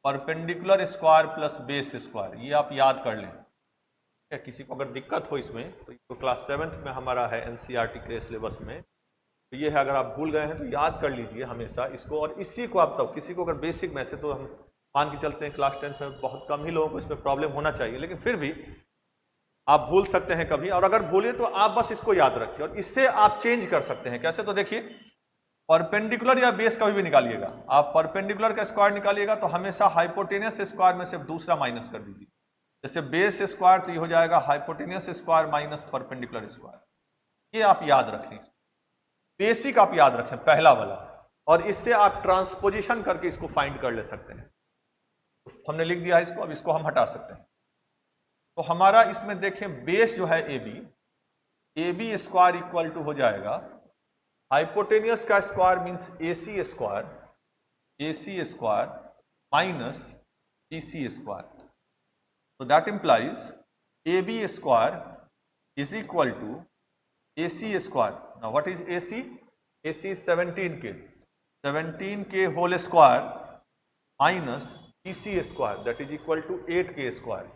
perpendicular square plus base square. ये आप याद कर लें। ठीक है, किसी को अगर दिक्कत हो इसमें, तो क्लास 7th में हमारा है NCERT के सिलेबस में, तो ये है, अगर आप भूल गए हैं तो याद कर लीजिए हमेशा इसको। और इसी को आप, तब किसी को अगर बेसिक में से, तो हम मान के चलते हैं क्लास 10th में बहुत कम ही लोगों को इसमें प्रॉब्लम होना चाहिए, लेकिन फिर भी आप भूल सकते हैं कभी, और अगर भूलिए तो आप बस इसको याद रखिए, और इससे आप चेंज कर सकते हैं। कैसे? तो देखिए, परपेंडिकुलर या बेस कभी भी निकालिएगा, आप परपेंडिकुलर का स्क्वायर निकालिएगा तो हमेशा हाइपोटेनियस स्क्वायर में से दूसरा माइनस कर दीजिए। जैसे बेस स्क्वायर, तो ये हो जाएगा hypotenuse square minus perpendicular square. ये आप याद रखें, बेसिक आप याद रखें पहला वाला, और इससे आप ट्रांसपोजिशन करके इसको फाइंड कर ले सकते हैं। तो हमने लिख दिया है इसको, अब इसको हम हटा सकते हैं। तो हमारा इसमें देखें बेस जो है A B square equal to हो जाएगा हाइपोटेनियस का square means AC square minus BC square. So that implies AB square is equal to AC square. Now what is AC? AC is 17k. 17k whole square minus BC square, that is equal to 8k square.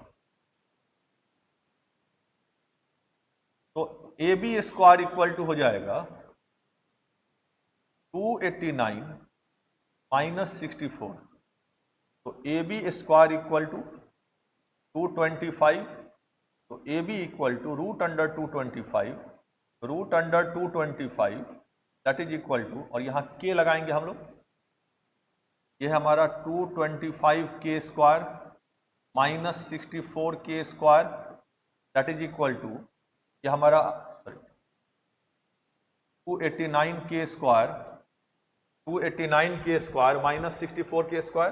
तो AB square equal to हो जाएगा 289 minus 64. तो AB square equal to 225, तो AB equal to root under 225, root under 225 that is equal to, और यहाँ के लगाएंगे हम लोग, ये हमारा 225 square minus 64 square that is equal to, ये हमारा 289 square, 289 square minus 64 square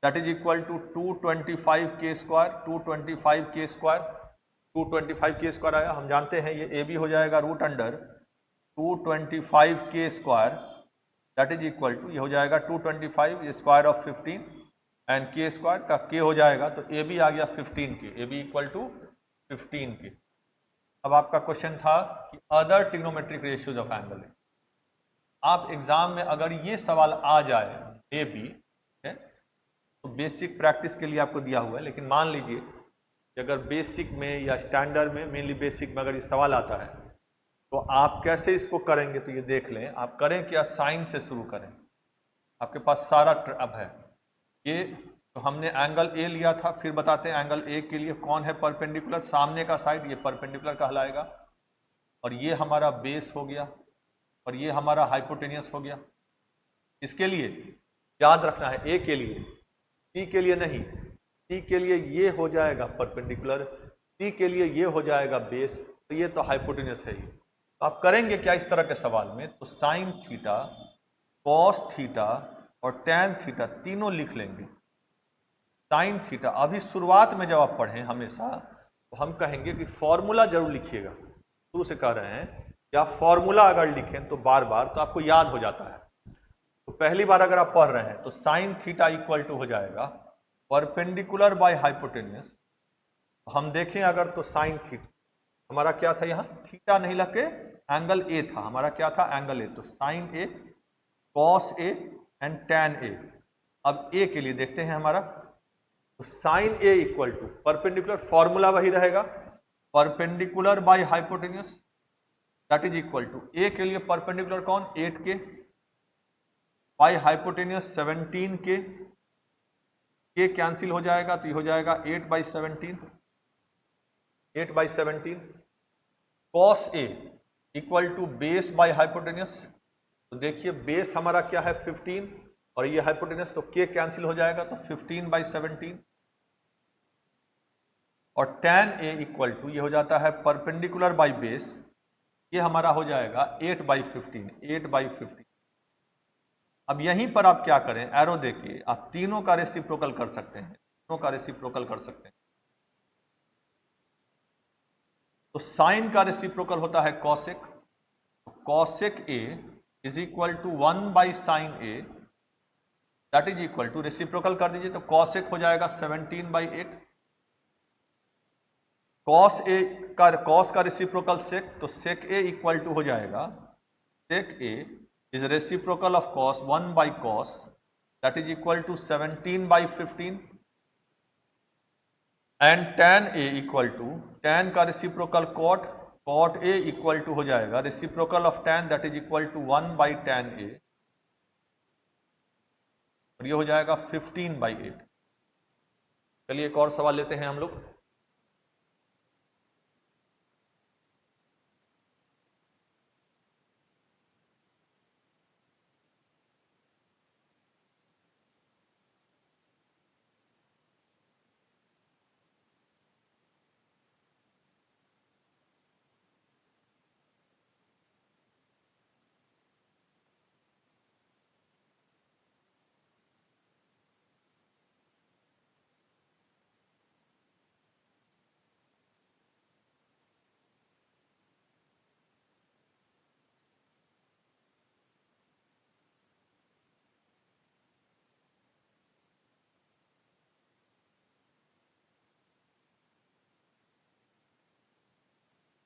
that is equal to 225 square, 225 square, 225 square आया। हम जानते हैं ये ए बी हो जाएगा root under 225 square that is equal to, ये हो जाएगा 225 स्क्वायर ऑफ 15 एंड के स्क्वायर का के हो जाएगा, तो ए बी आ गया 15 के, ए बी इक्वल टू 15 के। अब आपका क्वेश्चन था कि other trigonometric ratios of angle. आप एग्जाम में अगर ये सवाल आ जाए ए बी, तो बेसिक प्रैक्टिस के लिए आपको दिया हुआ है, लेकिन मान लीजिए कि अगर बेसिक में या स्टैंडर्ड में, मेनली बेसिक में अगर ये सवाल आता है तो आप कैसे इसको करेंगे, तो ये देख लें। आप करें क्या, साइन से शुरू करें, आपके पास सारा अब है। ये तो हमने एंगल ए लिया था, फिर बताते हैं एंगल ए के लिए कौन है परपेंडिकुलर, सामने का साइड ये परपेंडिकुलर कहलाएगा, और ये हमारा बेस हो गया, और ये हमारा हाइपोटेनियस हो गया। इसके लिए याद रखना है, ए के लिए, सी के लिए नहीं, सी के लिए ये हो जाएगा परपेंडिकुलर, सी के लिए ये हो जाएगा बेस, तो ये तो हाइपोटेनियस है ही। तो आप करेंगे क्या इस तरह के सवाल में, तो साइन थीटा, कॉस थीटा और टैन थीटा तीनों लिख लेंगे। साइन थीटा, अभी शुरुआत में जब आप पढ़ें हमेशा तो हम कहेंगे कि फॉर्मूला जरूर लिखिएगा, शुरू से कह रहे हैं कि आप फॉर्मूला अगर लिखें तो बार बार तो आपको याद हो जाता है। तो पहली बार अगर आप पढ़ रहे हैं तो साइन थीटा इक्वल टू हो जाएगा परपेंडिकुलर बाय हाइपोटेनियस। हम देखें अगर तो साइन थीटा हमारा क्या था, यहाँ थीटा नहीं लग के एंगल ए था, हमारा क्या था एंगल ए, तो sine A, cos A and tan A. अब ए के लिए देखते हैं हमारा, तो sine A equal to perpendicular, formula वही रहेगा, perpendicular by hypotenuse that is equal to, A के लिए परपेंडिकुलर कौन 8 के, बाय हाइपोटेनियस 17 के कैंसिल हो जाएगा, तो ये हो जाएगा 8/17, 8/17। Cos A equal to base by hypotenuse, तो देखिए बेस हमारा क्या है 15 और ये हाइपोटेनियस, तो के कैंसिल हो जाएगा, तो 15/17। और टैन ए इक्वल टू, ये हो जाता है परपेंडिकुलर बाय बेस, ये हमारा हो जाएगा 8/15, 8/15। अब यहीं पर आप क्या करें, एरो देखिए, आप तीनों का रेसिप्रोकल कर सकते हैं, तीनों का रेसिप्रोकल कर सकते हैं। तो साइन का रेसिप्रोकल होता है cosec, cosec A is equal to 1/साइन A that is equal to, reciprocal कर दीजिए तो कॉसेक हो जाएगा 17/8। कॉस का रेसिप्रोकल सेक, तो सेक ए इक्वल टू हो जाएगा, sec A is reciprocal of cos 1/cos that is equal to 17/15। And tan A equal to, tan का reciprocal cot, cot A equal to हो जाएगा reciprocal of tan that is equal to 1/tan A, और ये हो जाएगा 15/8। चलिए एक और सवाल लेते हैं हम लोग।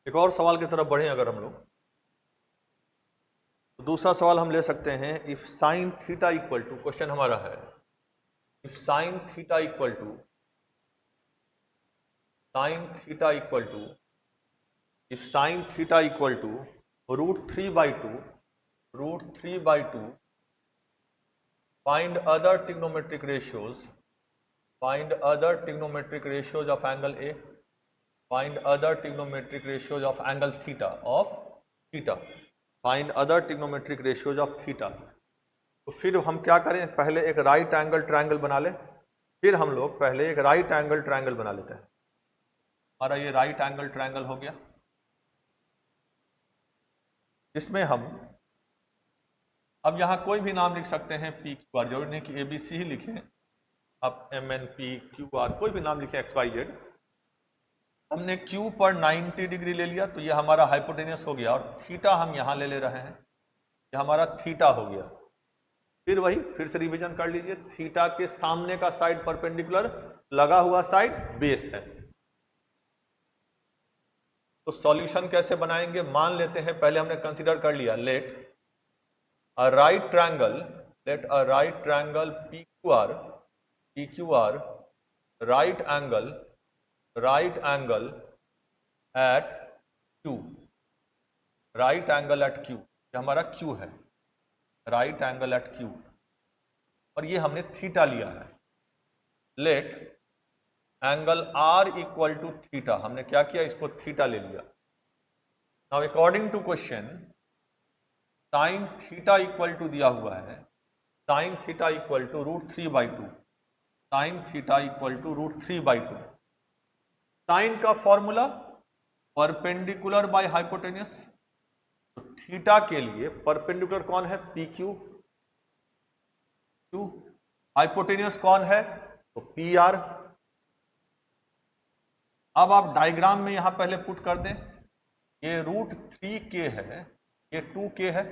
एक और सवाल की तरफ बढ़ें अगर हम लोग, तो दूसरा सवाल हम ले सकते हैं, if sine theta equal to, question हमारा है if sine theta equal to, sine theta equal to, if sine theta equal to √3/2, √3/2, find other trigonometric ratios, find other trigonometric ratios of angle A, find other trigonometric ratios of angle theta, of theta। Find other trigonometric ratios of theta. तो फिर हम क्या करें, पहले एक right angle triangle बना लें, फिर हम लोग पहले एक राइट एंगल ट्रायंगल बना लेते हैं। हमारा ये राइट एंगल ट्रायंगल हो गया, इसमें हम अब यहाँ कोई भी नाम लिख सकते हैं, पी क्यू आर, जरूरी नहीं कि ABC ही लिखें, आप MNP QR कोई भी नाम लिखें, XYZ। हमने Q पर 90 डिग्री ले लिया तो ये हमारा हाइपोटेनियस हो गया, और थीटा हम यहाँ ले रहे हैं, ये हमारा थीटा हो गया। फिर से रिवीजन कर लीजिए, थीटा के सामने का साइड परपेंडिकुलर, लगा हुआ साइड बेस है। तो सॉल्यूशन कैसे बनाएंगे, मान लेते हैं पहले हमने कंसीडर कर लिया, let a right triangle PQR right angle at Q, right angle at Q, ये हमारा Q है, राइट एंगल एट Q, और ये हमने थीटा लिया है। Let angle R equal to theta, हमने क्या किया, इसको थीटा ले लिया। Now according to question sine theta equal to दिया हुआ है, sine theta equal to √3/2, sine theta equal to √3/2। Sine का फॉर्मूला परपेंडिकुलर बाय हाइपोटेनियस, तो थीटा के लिए परपेंडिकुलर कौन है, PQ, हाइपोटेनियस कौन है, तो PR। अब आप डायग्राम में यहां पहले पुट कर दें, ये √3k है, ये 2k है,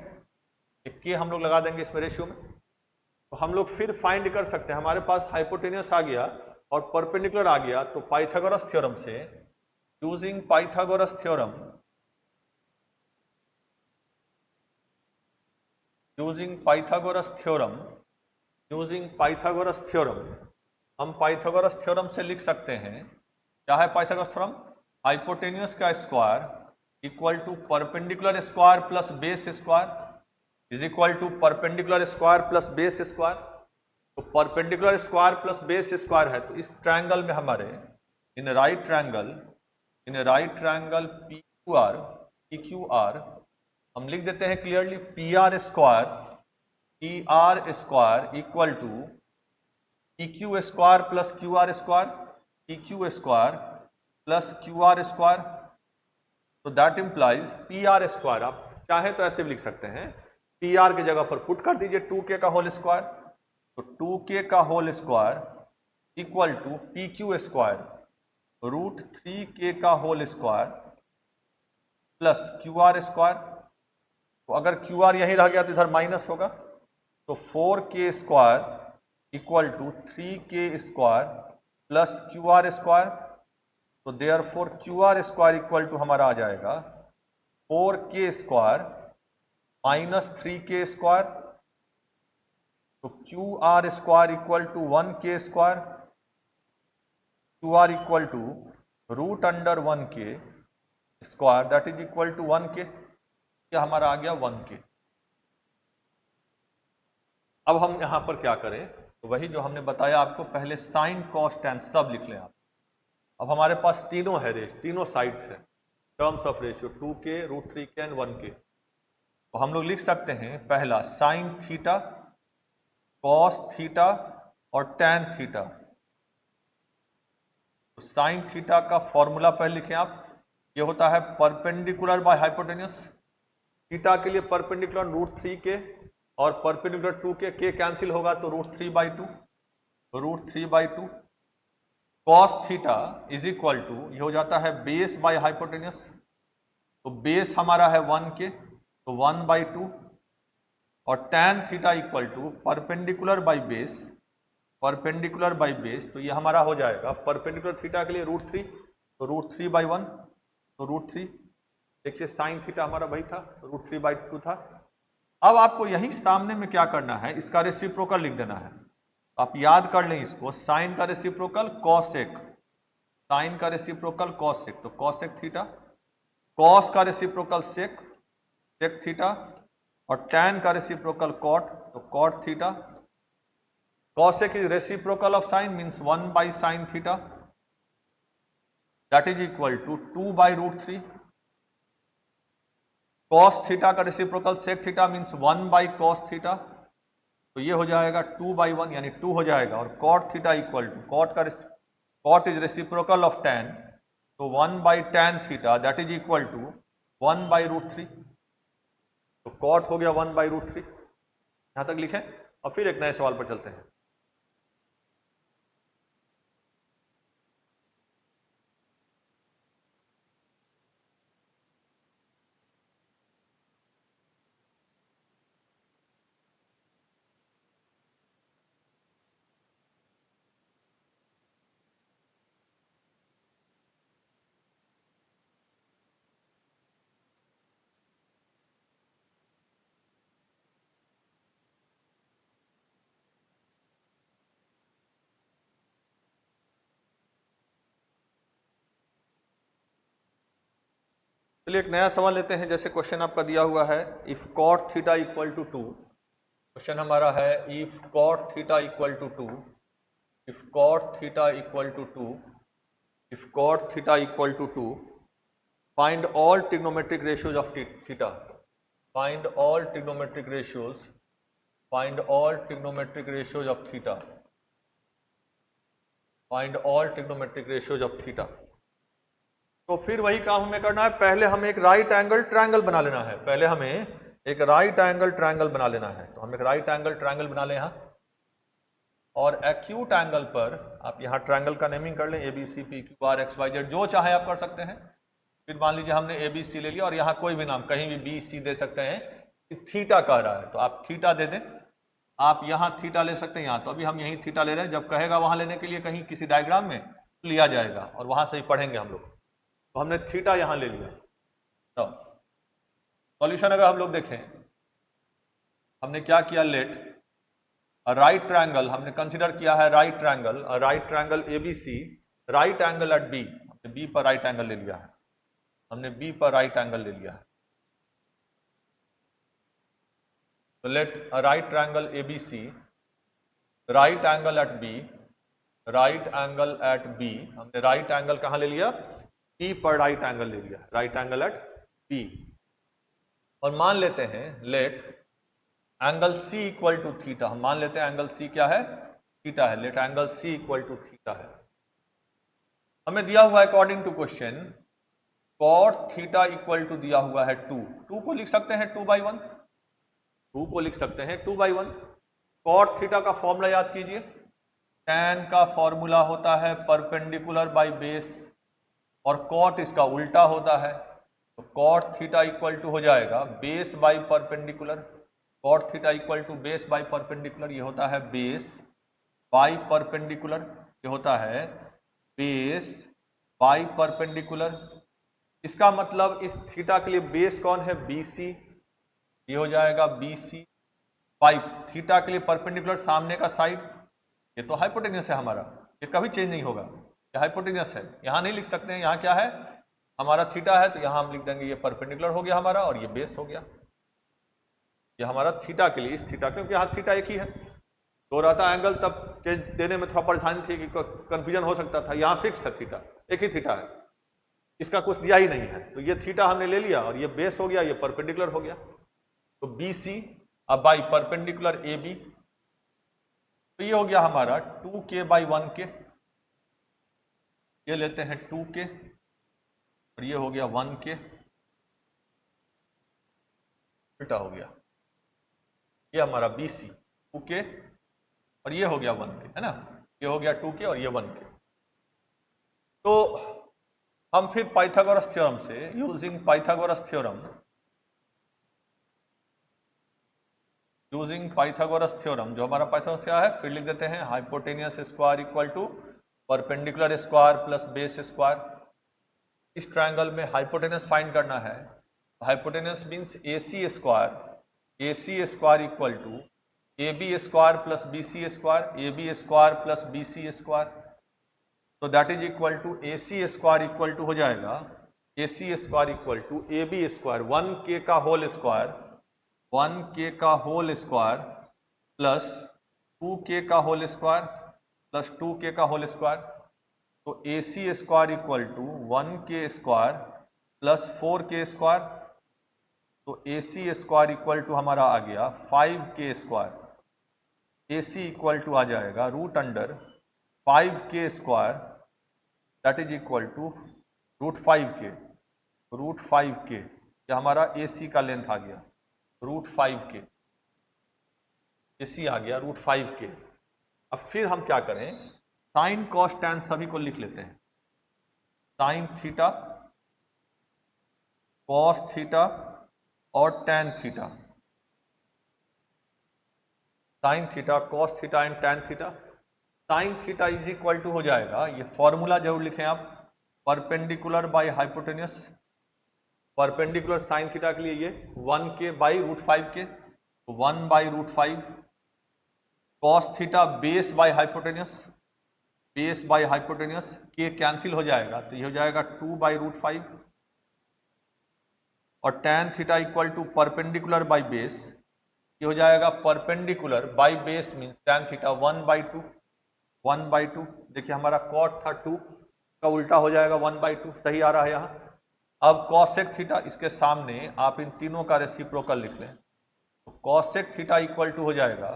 ये k हम लोग लगा देंगे इसमें रेशियो में। तो हम लोग फिर फाइंड कर सकते हैं, हमारे पास हाइपोटेनियस आ गया और परपेंडिकुलर आ गया, तो पाइथागोरस थ्योरम से, using Pythagoras theorem, using Pythagoras theorem, हम पाइथागोरस थ्योरम से लिख सकते हैं, क्या है पाइथागोरस थ्योरम, हाइपोटेनियस का square equal to perpendicular square plus base square is equal to perpendicular square plus base square. तो perpendicular square plus base square है, तो इस ट्रायंगल में हमारे इन राइट ट्रायंगल PQR हम लिख देते हैं clearly, PR square equal to PQ square plus QR square, PQ square plus QR square. तो दैट इंप्लाइज PR स्क्वायर, आप चाहे तो ऐसे भी लिख सकते हैं, PR की जगह पर पुट कर दीजिए 2k का होल स्क्वायर, तो 2k का whole square equal to PQ square √3k का whole square plus QR square. तो अगर QR यहीं रह गया तो इधर माइनस होगा, तो 4k square equal to 3k square plus QR square. तो therefore QR square equal to हमारा आ जाएगा 4k square minus 3k square. तो QR square equal to 1k square, QR equal to √1k square that is equal to 1k, क्या हमारा आ गया 1k। अब हम यहां पर क्या करें, तो वही जो हमने बताया आपको पहले, साइन कॉस टैन सब लिख लें आप। अब हमारे पास तीनों है रेश, तीनों साइड्स है, terms of ratio 2k, √3k and 1k। तो हम लोग लिख सकते हैं पहला साइन थीटा, कॉस थीटा और टैन थीटा। तो साइन थीटा का फॉर्मूला पहले लिखें आप, ये होता है परपेंडिकुलर बाय हाइपोटेनियस, थीटा के लिए परपेंडिकुलर √3k और परपेंडिकुलर 2k, k कैंसिल होगा तो √3/2। Cos theta is equal to, ये हो जाता है बेस बाय हाइपोटेनियस, तो बेस हमारा है 1k, तो 1/2, और tan theta equal to perpendicular by base, तो ये हमारा हो जाएगा परपेंडिकुलर थीटा के लिए √3, तो √3/1, तो √3। देखिए साइन थीटा हमारा वही था, √3/2 था। अब आपको यही सामने में क्या करना है, इसका रेसिप्रोकल लिख देना है। आप याद कर लें इसको, साइन का रेसिप्रोकल कॉसेक, साइन का रेसिप्रोकल कॉसेक, तो कॉसेक थीटा, कॉस का रेसिप्रोकल सेक, सेक थीटा, और टैन का रेसिप्रोकल कॉट, तो cot theta. Cosec is reciprocal of sine means 1/sin theta that is equal to 2/√3। Cos theta का reciprocal sec theta means 1 by cos theta, तो ये हो जाएगा 2 by 1 यानी 2 हो जाएगा। और cot theta equal to cot is reciprocal of tan, तो 1 by tan theta that is equal to 1 by √3, तो कॉट हो गया 1 बाई √3। यहां तक लिखें और फिर एक नए सवाल पर चलते हैं। चलिए एक नया सवाल लेते हैं। जैसे क्वेश्चन आपका दिया हुआ है, if cot theta equal to 2, question हमारा है if cot theta equal to 2, if cot theta equal to 2, if cot theta equal to 2, find all trigonometric ratios of theta, find all trigonometric ratios, find all trigonometric ratios of theta, find all trigonometric ratios of theta. तो फिर वही काम हमें करना है, पहले हमें एक राइट एंगल ट्रायंगल बना लेना है, पहले हमें एक राइट एंगल ट्रायंगल बना लेना है। तो हम एक राइट एंगल ट्रायंगल बना लें यहाँ, और एक्यूट एंगल पर आप यहाँ ट्रायंगल का नेमिंग कर लें, A B C P Q R X Y Z, जो चाहे आप कर सकते हैं। फिर मान लीजिए हमने ए बी सी ले लिया और यहाँ कोई भी नाम कहीं भी बी सी दे सकते हैं कि थीटा कह रहा है, तो आप थीटा दे दें। आप यहाँ थीटा ले सकते हैं यहाँ, तो अभी हम यहीं थीटा ले रहे हैं, जब कहेगा वहाँ लेने के लिए कहीं किसी डायग्राम में लिया जाएगा और वहाँ से ही पढ़ेंगे हम लोग। तो हमने थीटा यहाँ ले लिया। तो सॉल्यूशन अगर हम लोग देखें, हमने क्या किया, लेट राइट ट्रायंगल हमने कंसीडर किया है, right triangle ABC, right angle at B, हमने बी पर राइट एंगल ले लिया है, हमने बी पर राइट एंगल ले लिया है। तो let right triangle ABC, right angle at B, right angle at B, हमने राइट एंगल कहाँ ले लिया, P पर राइट एंगल ले लिया, राइट एंगल एट P। और मान लेते हैं let angle C equal to theta, हम मान लेते हैं एंगल C क्या है, थीटा है। Let angle C equal to theta है। हमें दिया हुआ है according to question cot theta equal to दिया हुआ है 2 को लिख सकते हैं 2 बाई 1, 2 को लिख सकते हैं 2 बाई 1। कॉट थीटा का फॉर्मूला याद कीजिए, tan का फॉर्मूला होता है परपेंडिकुलर बाई बेस, और कॉट इसका उल्टा होता है। तो कॉट थीटा इक्वल टू हो जाएगा base by perpendicular, cot theta equal to base by perpendicular, ये होता है बेस बाई परपेंडिकुलर, ये होता है बेस बाई परपेंडिकुलर। इसका मतलब इस थीटा के लिए बेस कौन है, BC, ये हो जाएगा BC बाई थीटा के लिए परपेंडिकुलर सामने का साइड, ये तो हाइपोटेन्यूस है हमारा, ये कभी चेंज नहीं होगा, ये हाइपोटेन्यूस है। यहाँ नहीं लिख सकते हैं, यहाँ क्या है हमारा थीटा है, तो यहाँ हम लिख देंगे ये परपेंडिकुलर हो गया हमारा और ये बेस हो गया। ये हमारा थीटा के लिए, इस थीटा, क्योंकि यहाँ थीटा एक ही है, तो रहता एंगल तब चेंज देने में थोड़ा परेशानी थी कि कंफ्यूजन हो सकता था। यहाँ फिक्स है थीटा, एक ही थीटा है, इसका कुछ दिया ही नहीं है, तो ये थीटा हमने ले लिया और ये बेस हो गया, ये परपेंडिकुलर हो गया। तो BC अब बाई परपेंडिकुलर AB, तो ये हो गया हमारा 2K बाई 1K, ये लेते हैं 2K और ये हो गया 1K, उल्टा हो गया, ये हमारा BC 2K और ये हो गया 1K, है ना, ये हो गया 2K और ये 1K। तो हम फिर पाइथागोरस थ्योरम से, using Pythagoras theorem, using Pythagoras theorem, जो हमारा पाइथागोरस क्या है, फिर लिख देते हैं hypotenuse square equal to perpendicular square plus base square. इस ट्रायंगल में हाइपोटेनस फाइंड करना है, hypotenuse means AC square equal to AB square plus BC square, AB square plus BC square, तो that is equal to AC square equal to हो जाएगा AC square equal to AB square 1K का whole square, 1K का whole square plus 2K का whole square plus 2K का whole square, तो AC square equal to 1K square plus 4K square, तो A C square equal to हमारा आ गया 5k square, A C equal to आ जाएगा root under 5k square that is equal to root 5k ये हमारा ए सी का लेंथ आ गया रूट 5k, ए सी आ गया रूट 5k। अब फिर हम क्या करें, साइन कॉस टैन सभी को लिख लेते हैं, साइन थीटा कॉस थीटा और tan theta, sine theta cos theta and tan theta. Sine theta is equal to हो जाएगा, ये फॉर्मूला जरूर लिखें आप, perpendicular by hypotenuse, perpendicular sine theta के लिए ये 1k by root 5k, 1 by root 5, cos theta base by hypotenuse, base by hypotenuse, के कैंसिल हो जाएगा तो ये हो जाएगा 2 बाई रूट 5, और tan theta equal to perpendicular by base, ये हो जाएगा perpendicular by base means tan theta 1/2, 1/2। देखिए हमारा कॉट था 2 का उल्टा हो जाएगा 1/2, सही आ रहा है यहाँ। अब कॉसेक थीटा, इसके सामने आप इन तीनों का रेसिप्रोकल लिख लें, तो कॉसेक थीटा इक्वल टू हो जाएगा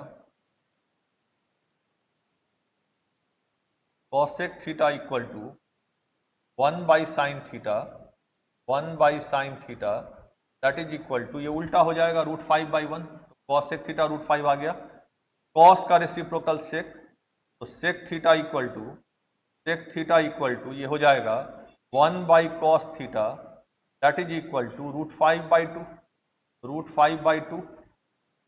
cosec theta equal to 1 by sine theta, 1 by sine theta that is equal to, ये उल्टा हो जाएगा रूट 5/1, तो कॉसेक थीटा रूट 5 आ गया, कॉस का रेसिप्रोकल सेक, तो सेक थीटा इक्वल टू ये हो जाएगा 1 by cos theta that is equal to root 5/2,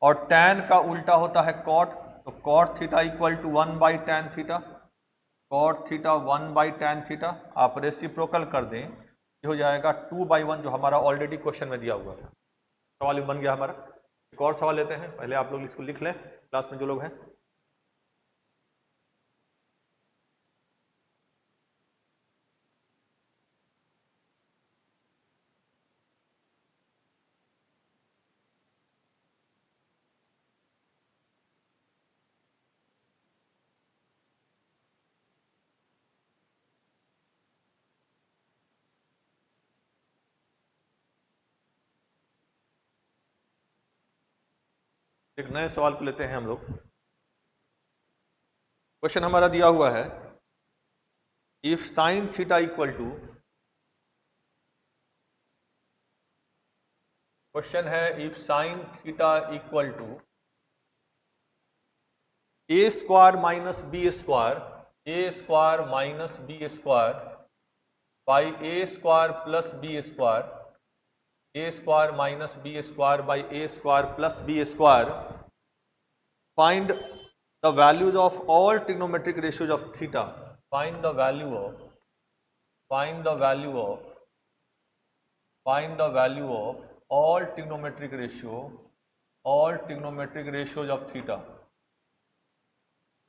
और टैन का उल्टा होता है कॉट, तो cot theta equal to 1 by tan theta, cot theta 1 by tan theta, आप रेसिप्रोकल कर दें, ये हो जाएगा 2/1 जो हमारा ऑलरेडी क्वेश्चन में दिया हुआ था। सवाल बन गया हमारा। एक और सवाल लेते हैं, पहले आप लोग इसको लिख लें क्लास में जो लोग हैं। एक नए सवाल को लेते हैं हम लोग। क्वेश्चन हमारा दिया हुआ है, if sine theta equal to, question है if sine theta equal to a square minus B square, A square minus B square by A square plus B square, A square minus B square by A square plus B square, find the values of all trigonometric ratios of theta, find the value of all trigonometric ratios of theta,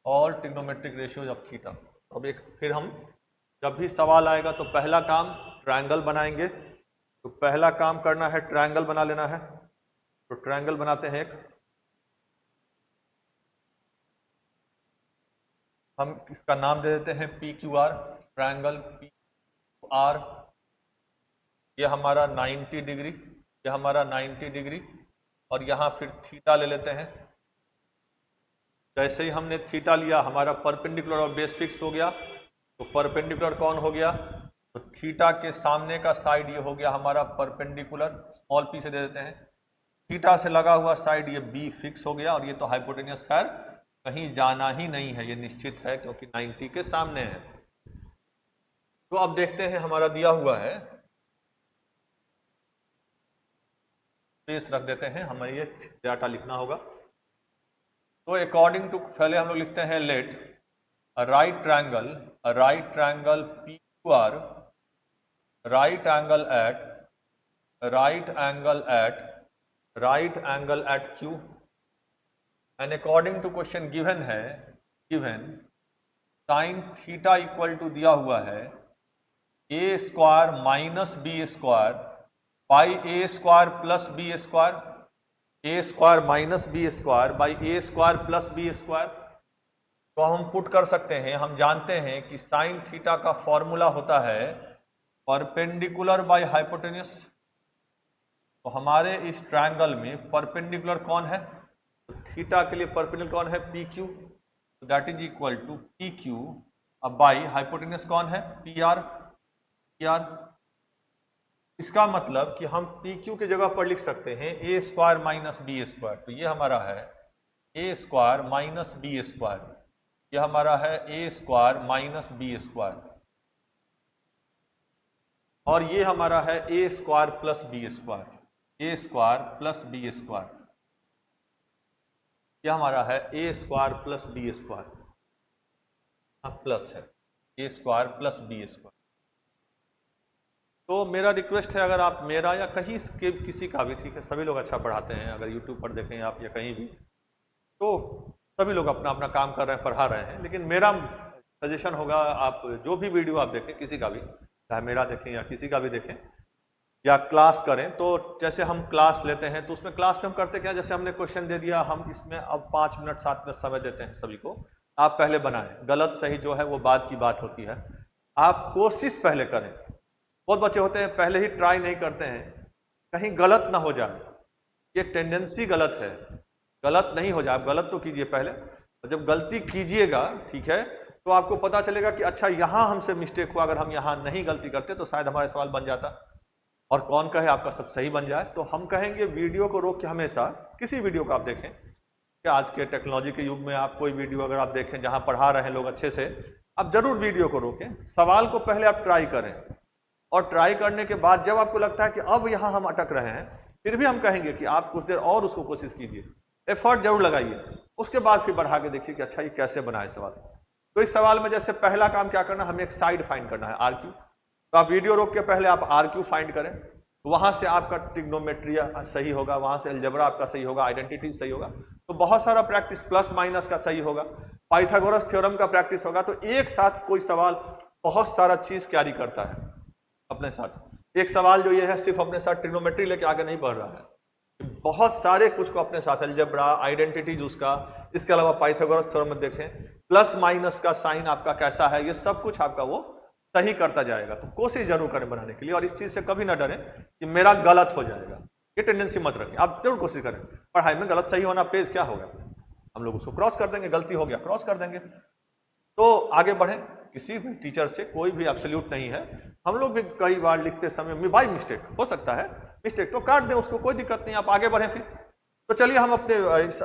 all trigonometric ratios of theta। अब एक फिर हम जब भी सवाल आएगा तो पहला काम ट्रायंगल बनाएंगे, तो पहला काम करना है ट्रायंगल बना लेना है, तो ट्रायंगल बनाते हैं एक, हम इसका नाम दे देते हैं PQR, ट्रायंगल PQR, ये हमारा 90 डिग्री, ये हमारा 90 डिग्री, और यहाँ फिर थीटा ले लेते हैं। जैसे ही हमने थीटा लिया हमारा परपेंडिकुलर और बेस फिक्स हो गया, तो परपेंडिकुलर कौन हो गया, तो थीटा के सामने का साइड ये हो गया हमारा परपेंडिकुलर, स्मॉल p से दे देते हैं, थीटा से लगा हुआ साइड ये b फिक्स हो गया, और ये तो हाइपोटेनियस खैर कहीं जाना ही नहीं है, ये निश्चित है क्योंकि 90 के सामने है। तो अब देखते हैं हमारा दिया हुआ है, स्पेस रख देते हैं, हमें ये डाटा लिखना होगा। तो अकॉर्डिंग टू, पहले हम लोग लिखते हैं let right triangle PQR, right angle at Q, and according to question given है, साइन थीटा इक्वल टू दिया हुआ है ए square minus B square by A square plus B square, A square minus B square by A square plus B square. तो हम put कर सकते हैं, हम जानते हैं कि साइन थीटा का फॉर्मूला होता है परपेंडिकुलर बाय हाइपोटेन्यूस, तो हमारे इस ट्रायंगल में परपेंडिकुलर कौन है, तो थीटा के लिए परपेंडिकुलर कौन है, पी क्यू, तो that is equal to P Q अब बाई हाइपोटेन्यूज कौन है, पी आर। इसका मतलब कि हम पी क्यू की जगह पर लिख सकते हैं a square minus B square, तो ये हमारा है ए स्क्वायर माइनस बी स्क्वायर, ये हमारा है ए स्क्वायर माइनस बी स्क्वायर, और ये हमारा है ए स्क्वायर प्लस बी स्क्वायर, ए स्क्वायर प्लस बी स्क्वायर, यह हमारा है ए square plus B square, plus है ए स्क्वायर प्लस बी स्क्वायर। तो मेरा रिक्वेस्ट है, अगर आप मेरा या कहीं के किसी का भी, ठीक है, सभी लोग अच्छा पढ़ाते हैं, अगर यूट्यूब पर देखें आप या कहीं भी, तो सभी लोग अपना अपना काम कर रहे हैं, पढ़ा रहे हैं, लेकिन मेरा सजेशन होगा, आप जो भी वीडियो आप देखें, किसी का भी, चाहे मेरा देखें या किसी का भी देखें, या क्लास करें, तो जैसे हम क्लास लेते हैं तो उसमें क्लास में हम करते क्या, जैसे हमने क्वेश्चन दे दिया, हम इसमें अब 5 मिनट 7 मिनट समय देते हैं सभी को, आप पहले बनाएं, गलत सही जो है वो बाद की बात होती है, आप कोशिश पहले करें। बहुत बच्चे होते हैं पहले ही ट्राई नहीं करते हैं, कहीं गलत ना हो जाए, ये टेंडेंसी गलत है, गलत नहीं हो जाए, आप गलत तो कीजिए पहले, और जब गलती कीजिएगा, ठीक है, तो आपको पता चलेगा कि अच्छा यहाँ हमसे मिस्टेक हुआ, अगर हम यहाँ नहीं गलती करते तो शायद हमारा सवाल बन जाता, और कौन कहे आपका सब सही बन जाए। तो हम कहेंगे वीडियो को रोक के हमेशा, किसी वीडियो को आप देखें, कि आज के टेक्नोलॉजी के युग में आप कोई वीडियो अगर आप देखें जहाँ पढ़ा रहे हैं लोग अच्छे से, आप जरूर वीडियो को रोकें, सवाल को पहले आप ट्राई करें, और ट्राई करने के बाद जब आपको लगता है कि अब यहाँ हम अटक रहे हैं, फिर भी हम कहेंगे कि आप कुछ देर और उसको कोशिश कीजिए, एफर्ट जरूर लगाइए, उसके बाद फिर बढ़ा के देखिए कि अच्छा ये कैसे बना है सवाल। तो इस सवाल में जैसे पहला काम क्या करना, हमें एक साइड फाइंड करना है, आर क्यू, तो आप वीडियो रोक के पहले आप आर क्यू फाइंड करें, तो वहां से आपका ट्रिग्नोमेट्री सही होगा, वहां से अलजेब्रा आपका सही होगा, आइडेंटिटी सही होगा, तो बहुत सारा प्रैक्टिस, प्लस माइनस का सही होगा, पाइथागोरस थ्योरम का प्रैक्टिस होगा, तो एक साथ कोई सवाल बहुत सारा चीज कैरी करता है अपने साथ। एक सवाल जो ये है सिर्फ अपने साथ ट्रिग्नोमेट्री लेके आगे नहीं बढ़ रहा है, बहुत सारे कुछ को अपने साथ, अलजेब्रा, आइडेंटिटीज उसका, इसके अलावा पाइथागोरस थ्योरम में देखें, प्लस माइनस का साइन आपका कैसा है, ये सब कुछ आपका वो सही करता जाएगा। तो कोशिश जरूर करें बनाने के लिए, और इस चीज से कभी ना डरें कि मेरा गलत हो जाएगा, ये टेंडेंसी मत रखें, आप जरूर कोशिश करें। पढ़ाई में गलत सही होना पेज क्या होगा, हम लोग उसको क्रॉस कर देंगे, गलती हो गया क्रॉस कर देंगे, तो आगे बढ़ें। किसी भी टीचर से कोई भी एब्सोल्यूट नहीं है, हम लोग भी कई बार लिखते समय बाई मिस्टेक हो सकता है, मिस्टेक तो काट दें उसको, कोई दिक्कत नहीं, आप आगे बढ़ें फिर। तो चलिए हम अपने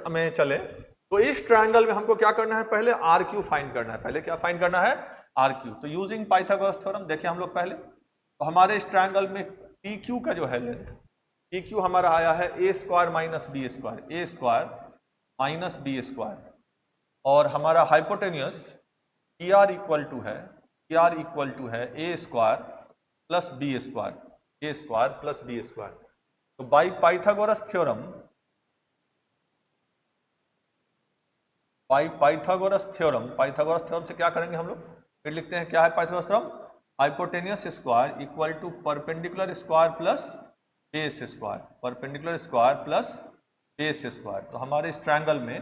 में चले, तो इस ट्रायंगल में हमको क्या करना है, पहले आर क्यू फाइंड करना है, पहले क्या फाइंड करना है, आर क्यू। तो यूजिंग पाइथागोरस थ्योरम देखें हम लोग पहले, तो हमारे इस ट्रायंगल में पी क्यू का जो है लेंथ, पी क्यू हमारा आया है ए स्क्वायर माइनस बी स्क्वायर, ए स्क्वायर माइनस बी स्क्वायर, और हमारा hypotenuse P R equal to है, पी आर इक्वल टू है ए स्क्वायर प्लस बी स्क्वायर, ए स्क्वायर प्लस बी स्क्वायर। तो by Pythagoras theorem, Pythagoras theorem से क्या करेंगे हम लोग, फिर लिखते हैं क्या है Pythagoras theorem, hypotenuse square equal to perpendicular square plus base square, perpendicular square plus base square. तो हमारे इस ट्रायंगल में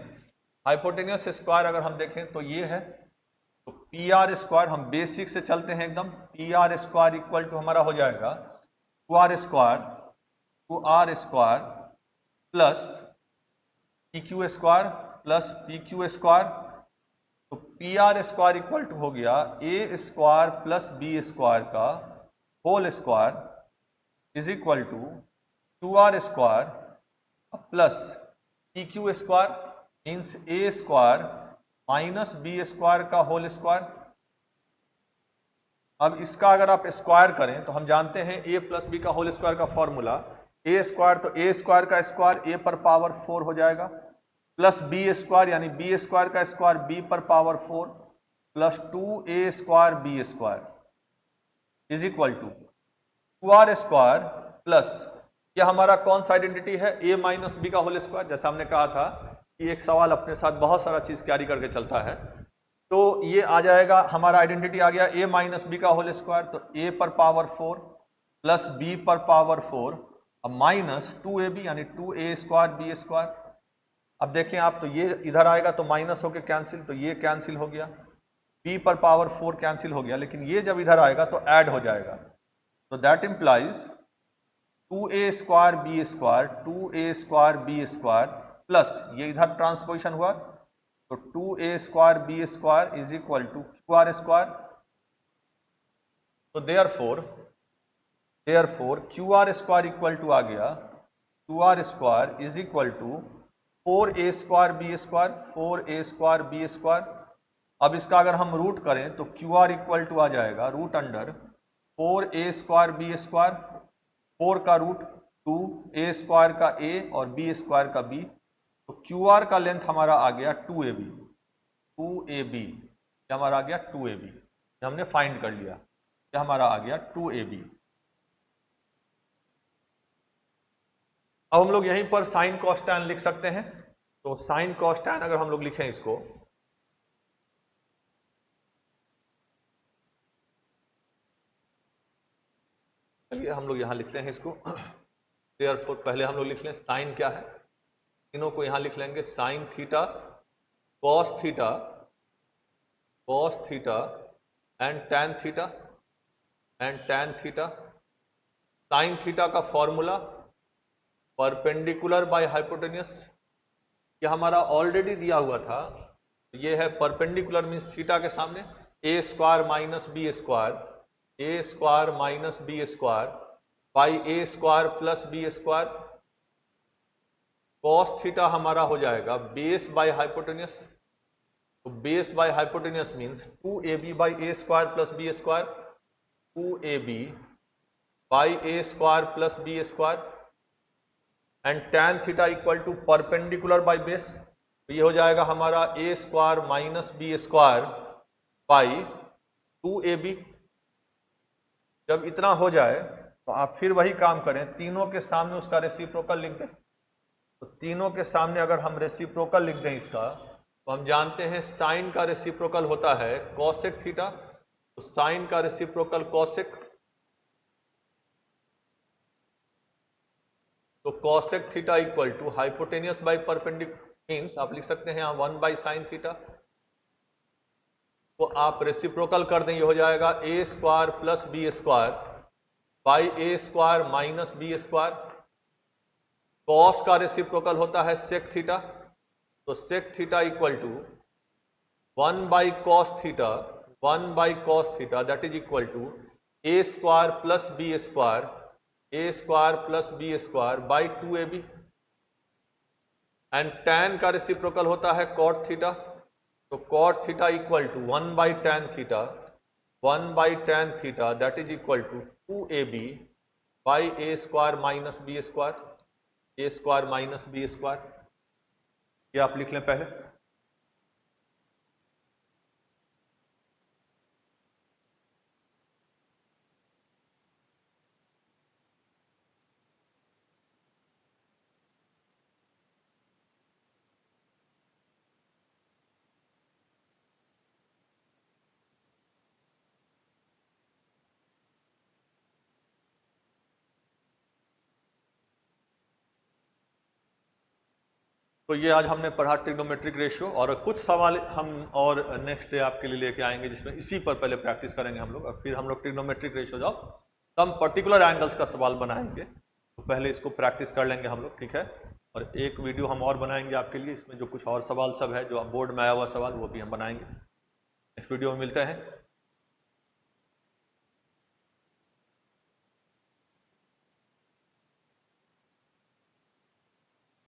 हाइपोटेन्यूस स्क्वायर अगर हम देखें तो ये है, तो पी आर स्क्वायर, हम बेसिक से चलते हैं एकदम, P R square equal to हमारा हो जाएगा two R square plus P Q square plus P Q square. तो P R square equal to हो गया a square plus B square का whole square is equal to two R square plus P Q square, means a square minus B square का whole square. अब इसका अगर आप square करें तो हम जानते हैं ए प्लस बी का होल स्क्वायर का फॉर्मूला, ए स्क्वायर, तो ए स्क्वायर का स्क्वायर ए पर पावर 4 हो जाएगा, प्लस बी स्क्वायर यानी बी स्क्वायर का स्क्वायर बी पर power 4 plus 2a square B square is equal to 2r square plus, यह हमारा कौन सा आइडेंटिटी है, a माइनस बी का होल स्क्वायर। जैसा हमने कहा था कि एक सवाल अपने साथ बहुत सारा चीज कैरी करके चलता है, तो ये आ जाएगा हमारा आइडेंटिटी आ गया a माइनस बी का होल स्क्वायर, तो a पर पावर 4 प्लस b पर पावर 4 अब माइनस 2ab यानी 2a स्क्वायर बी स्क्वायर। अब देखें आप, तो ये इधर आएगा तो माइनस होके कैंसिल, तो ये कैंसिल हो गया, b पर पावर 4 कैंसिल हो गया, लेकिन ये जब इधर आएगा तो ऐड हो जाएगा, तो that implies 2a square B square 2a square B square plus ये इधर ट्रांसपोजिशन हुआ तो 2a square B square is equal to Q R square. तो therefore Q R square equal to आ गया Q R square is equal to 4a square B square 4a square B square. अब इसका अगर हम root करें तो Q R equal to आ जाएगा root under 4a square B square 4 का रूट 2 a स्क्वायर का a और b स्क्वायर का b। तो क्यू आर का लेंथ हमारा आ गया 2ab ये हमारा आ गया 2ab ये हमने फाइंड कर लिया ये हमारा आ गया 2ab। अब हम लोग यहीं पर साइन कॉस टैन लिख सकते हैं। तो साइन कॉस टैन अगर हम लोग लिखें इसको चलिए हम लोग यहां लिखते हैं इसको। देयरफॉर पहले हम लोग लिख लें साइन क्या है, तीनों को यहां लिख लेंगे sign theta cos theta and tan theta. Sine theta का फॉर्मूला परपेंडिकुलर बाय हाइपोटेन्यूस, ये हमारा ऑलरेडी दिया हुआ था। ये है परपेंडिकुलर मीन्स थीटा के सामने a square minus B square by a square plus B square. Cos theta हमारा हो जाएगा बेस बाय हाइपोटेन्यूस। तो base by hypotenuse means 2ab by A square plus B square 2ab by A square plus B square and tan theta equal to perpendicular by base. तो ये हो जाएगा हमारा a square minus B square by 2ab। जब इतना हो जाए तो आप फिर वही काम करें, तीनों के सामने उसका रेसिप्रोकल लिख दें। तो तीनों के सामने अगर हम रेसिप्रोकल लिख दें इसका तो हम जानते हैं साइन का रेसिप्रोकल होता है कॉसेक थीटा। तो साइन का रेसिप्रोकल कॉसेक, तो cosec theta equal to hypotenuse by perpendicular means आप लिख सकते हैं यहाँ 1 बाई साइन थीटा। तो आप रेसिप्रोकल कर दें, ये हो जाएगा a square plus B square by A square minus B square. Cos का रेसिप्रोकल होता है सेक थीटा। तो sec theta equal to 1 by cos theta that is equal to a square plus B square by 2ab। And tan का reciprocal होता है cot theta. तो cot theta equal to 1 by tan theta that is equal to 2ab by A square minus B square. ये आप लिख लें पहले। तो ये आज हमने पढ़ा ट्रिग्नोमेट्रिक रेशियो, और कुछ सवाल हम और नेक्स्ट डे आपके लिए लेके आएंगे जिसमें इसी पर पहले प्रैक्टिस करेंगे हम लोग, और फिर हम लोग ट्रिग्नोमेट्रिक रेशियो जो सम पर्टिकुलर एंगल्स का सवाल बनाएंगे। तो पहले इसको प्रैक्टिस कर लेंगे हम लोग, ठीक है। और एक वीडियो हम और बनाएंगे आपके लिए, इसमें जो कुछ और सवाल सब है जो बोर्ड में आया हुआ सवाल वो भी हम बनाएंगे। नेक्स्ट वीडियो में मिलते हैं।